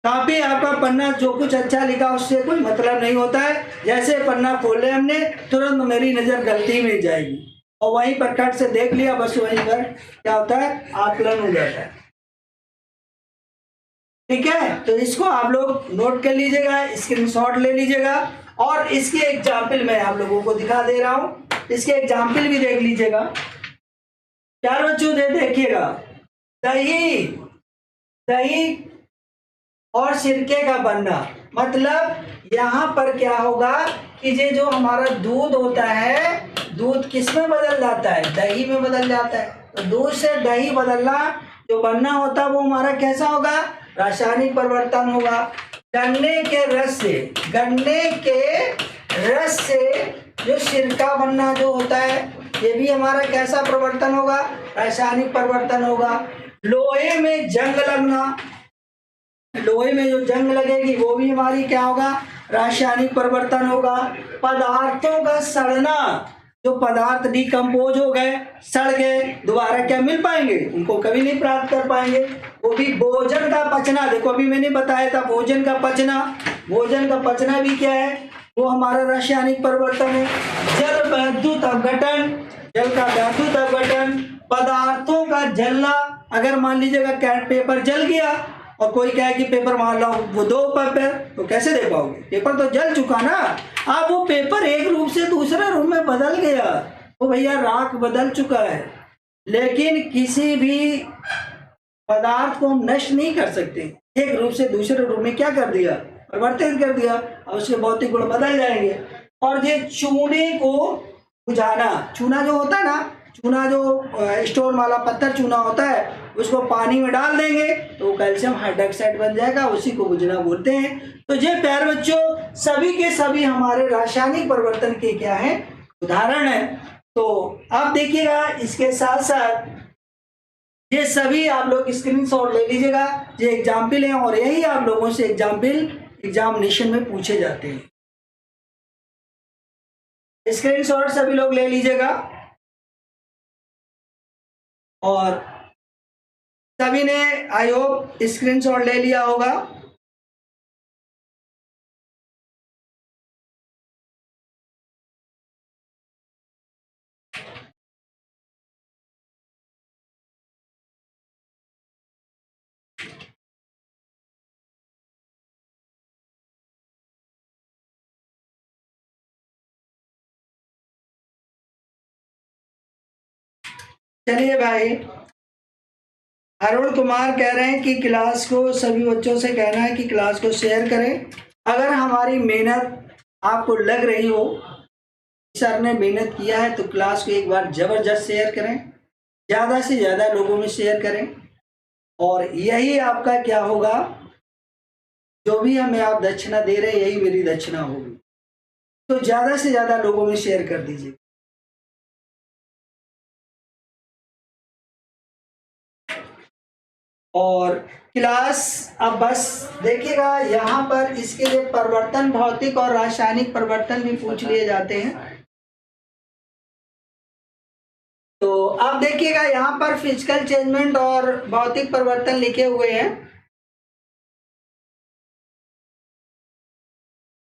कॉपी आपका पन्ना जो कुछ अच्छा लिखा उससे कोई मतलब नहीं होता है, जैसे पन्ना खोले हमने तुरंत मेरी नजर गलती में जाएगी, और वहीं पर कट से देख लिया, बस वहीं पर क्या होता है? आकलन हो जाता है। ठीक है, तो इसको आप लोग नोट कर लीजिएगा, स्क्रीनशॉट ले लीजिएगा। और इसके एग्जाम्पल मैं आप लोगों को दिखा दे रहा हूं, इसके एग्जाम्पल भी देख लीजिएगा। प्यारे बच्चों देखिएगा, दही और सिरके का बनना, मतलब यहाँ पर क्या होगा कि ये जो हमारा दूध होता है, दूध किस में बदल जाता है? दही में बदल जाता है। तो दूध से दही बदलना जो बनना होता है वो हमारा कैसा होगा, रासायनिक परिवर्तन होगा। गन्ने के रस से जो सिरका बनना जो होता है ये भी हमारा कैसा परिवर्तन होगा, रासायनिक परिवर्तन होगा। लोहे में जंग लगना, लोहे में जो जंग लगेगी वो भी हमारी क्या होगा, रासायनिक परिवर्तन होगा। पदार्थों का सड़ना, जो पदार्थ डिकम्पोज हो गए, सड़ गए, दोबारा क्या मिल पाएंगे, उनको कभी नहीं प्राप्त कर पाएंगे। वो भी भोजन का पचना, देखो अभी मैंने बताया था भोजन का पचना भी क्या है, वो हमारा रासायनिक परिवर्तन है। जल का वैद्युत अपघटन, पदार्थों का जलना, अगर मान लीजिएगा पेपर जल गया और कोई कहे कि पेपर मान लो वो दो पेपर, तो कैसे दे पाओगे, पेपर तो जल चुका ना। अब वो पेपर एक रूप से दूसरे रूप में बदल गया, तो भैया राख बदल चुका है। लेकिन किसी भी पदार्थ को हम नष्ट नहीं कर सकते, एक रूप से दूसरे रूप में क्या कर दिया, परिवर्तित कर दिया, और उसके भौतिक गुण बदल जाएंगे। और ये चूने को बुझाना, चूना जो होता है ना, चूना जो स्टोन वाला पत्थर चूना होता है, उसको पानी में डाल देंगे तो कैल्शियम हाइड्रोक्साइड बन जाएगा, उसी को बुझना बोलते हैं। तो ये प्यारे बच्चों सभी के सभी हमारे रासायनिक परिवर्तन के क्या है, उदाहरण है। तो अब देखिएगा इसके साथ साथ ये सभी आप लोग स्क्रीनशॉट ले लीजिएगा, ये एग्जाम्पल है और यही आप लोगों से एग्जामिनेशन में पूछे जाते हैं। स्क्रीनशॉट सभी लोग ले लीजिएगा और सभी ने आई होप स्क्रीनशॉट ले लिया होगा। चलिए भाई, अरुण कुमार कह रहे हैं कि क्लास को सभी बच्चों से कहना है कि क्लास को शेयर करें। अगर हमारी मेहनत आपको लग रही हो, सर ने मेहनत किया है, तो क्लास को एक बार जबरदस्त शेयर करें, ज़्यादा से ज़्यादा लोगों में शेयर करें। और यही आपका क्या होगा, जो भी हमें आप दक्षिणा दे रहे हैं यही मेरी दक्षिणा होगी। तो ज़्यादा से ज़्यादा लोगों में शेयर कर दीजिए। और क्लास अब बस देखिएगा, यहाँ पर इसके लिए परिवर्तन, भौतिक और रासायनिक परिवर्तन भी पूछ लिए जाते हैं। तो अब देखिएगा यहाँ पर फिजिकल चेंजमेंट और भौतिक परिवर्तन लिखे हुए हैं।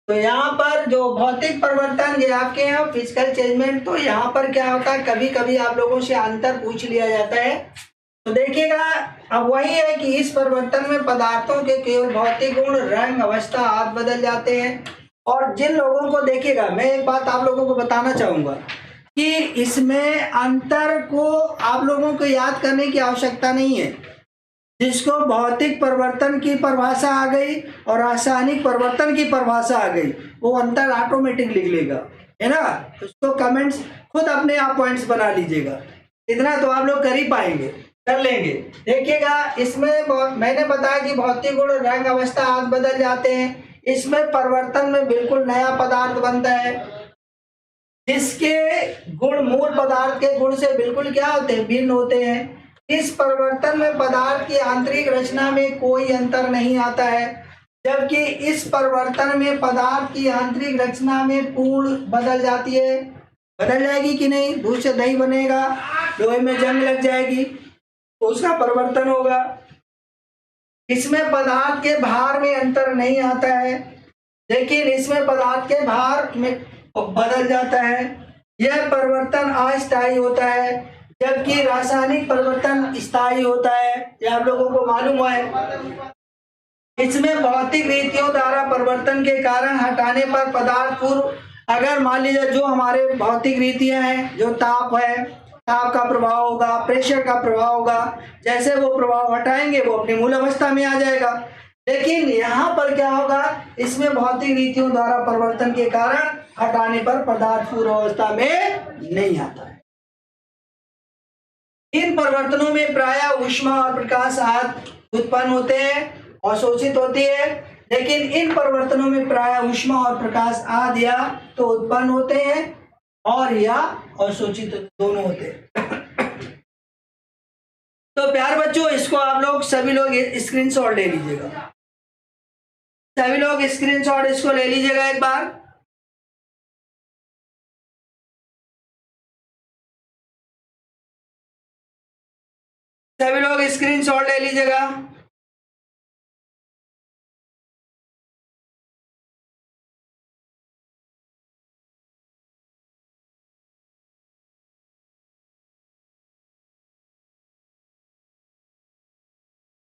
तो यहाँ पर जो भौतिक परिवर्तन ये आपके हैं, फिजिकल चेंजमेंट, तो यहाँ पर क्या होता है, कभी कभी आप लोगों से अंतर पूछ लिया जाता है। तो देखिएगा अब वही है कि इस परिवर्तन में पदार्थों के केवल भौतिक गुण, रंग, अवस्था आदि बदल जाते हैं। और जिन लोगों को देखिएगा, मैं एक बात आप लोगों को बताना चाहूंगा कि इसमें अंतर को आप लोगों को याद करने की आवश्यकता नहीं है। जिसको भौतिक परिवर्तन की परिभाषा आ गई और रासायनिक परिवर्तन की परिभाषा आ गई, वो अंतर ऑटोमेटिक लिख लेगा, है ना। उसको कमेंट्स खुद अपने आप पॉइंट्स बना लीजिएगा, इतना तो आप लोग कर ही पाएंगे, कर लेंगे। देखिएगा इसमें मैंने बताया कि भौतिक गुण, रंग, अवस्था आदि बदल जाते हैं। इसमें परिवर्तन में बिल्कुल नया पदार्थ बनता है, जिसके गुण मूल पदार्थ के गुण से बिल्कुल क्या होते हैं, भिन्न होते हैं। इस परिवर्तन में पदार्थ की आंतरिक रचना में कोई अंतर नहीं आता है, जबकि इस परिवर्तन में पदार्थ की आंतरिक रचना में पूर्ण बदल जाती है। बदल जाएगी कि नहीं, दूध से दही बनेगा, लोहे में जंग लग जाएगी, तो उसका परिवर्तन होगा। इसमें पदार्थ के भार में अंतर नहीं आता है, लेकिन इसमें पदार्थ के भार में बदल जाता है। यह परिवर्तन अस्थायी होता है, जबकि रासायनिक परिवर्तन स्थायी होता है, यह आप लोगों को मालूम है। इसमें भौतिक रीतियों द्वारा परिवर्तन के कारण हटाने पर पदार्थ पूर्व, अगर मान लीजिए जो हमारे भौतिक रीतियां हैं, जो ताप है, ताप का प्रभाव होगा, प्रेशर का प्रभाव होगा, जैसे वो प्रभाव हटाएंगे वो अपनी मूल अवस्था में आ जाएगा। लेकिन यहाँ पर क्या होगा, इसमें भौतिक रीतियों द्वारा परिवर्तन के कारण हटाने पर पदार्थ पूर्व अवस्था में नहीं आता है। इन परिवर्तनों में प्रायः ऊष्मा और प्रकाश आदि उत्पन्न होते हैं, अवशोषित होती है, लेकिन इन परिवर्तनों में प्रायः ऊष्मा और प्रकाश आदि या तो उत्पन्न होते हैं और या अवशोषित दोनों होते हैं। तो प्यारे बच्चों, इसको आप लोग सभी लोग स्क्रीनशॉट ले लीजिएगा, सभी लोग स्क्रीनशॉट इसको ले लीजिएगा एक बार। सभी लोग स्क्रीनशॉट ले लीजिएगा।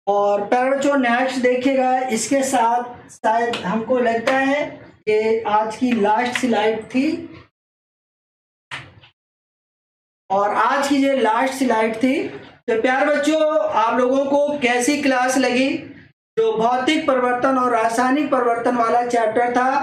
और प्यारे बच्चों, नेक्स्ट देखिएगा, इसके साथ शायद हमको लगता है कि आज की लास्ट स्लाइड थी, और आज की जो लास्ट स्लाइड थी। तो प्यारे बच्चों, आप लोगों को कैसी क्लास लगी? जो भौतिक परिवर्तन और रासायनिक परिवर्तन वाला चैप्टर था,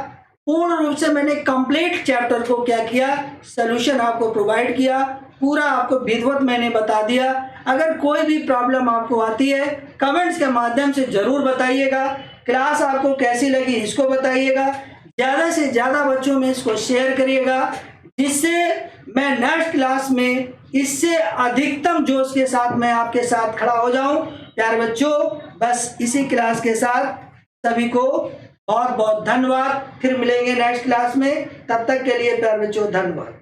पूर्ण रूप से मैंने कंप्लीट चैप्टर को क्या किया, सॉल्यूशन आपको प्रोवाइड किया, पूरा आपको विधिवत मैंने बता दिया। अगर कोई भी प्रॉब्लम आपको आती है, कमेंट्स के माध्यम से जरूर बताइएगा। क्लास आपको कैसी लगी इसको बताइएगा, ज़्यादा से ज़्यादा बच्चों में इसको शेयर करिएगा, जिससे मैं नेक्स्ट क्लास में इससे अधिकतम जोश के साथ मैं आपके साथ खड़ा हो जाऊं। प्यारे बच्चों, बस इसी क्लास के साथ सभी को बहुत बहुत धन्यवाद। फिर मिलेंगे नेक्स्ट क्लास में, तब तक के लिए प्यारे बच्चों धन्यवाद।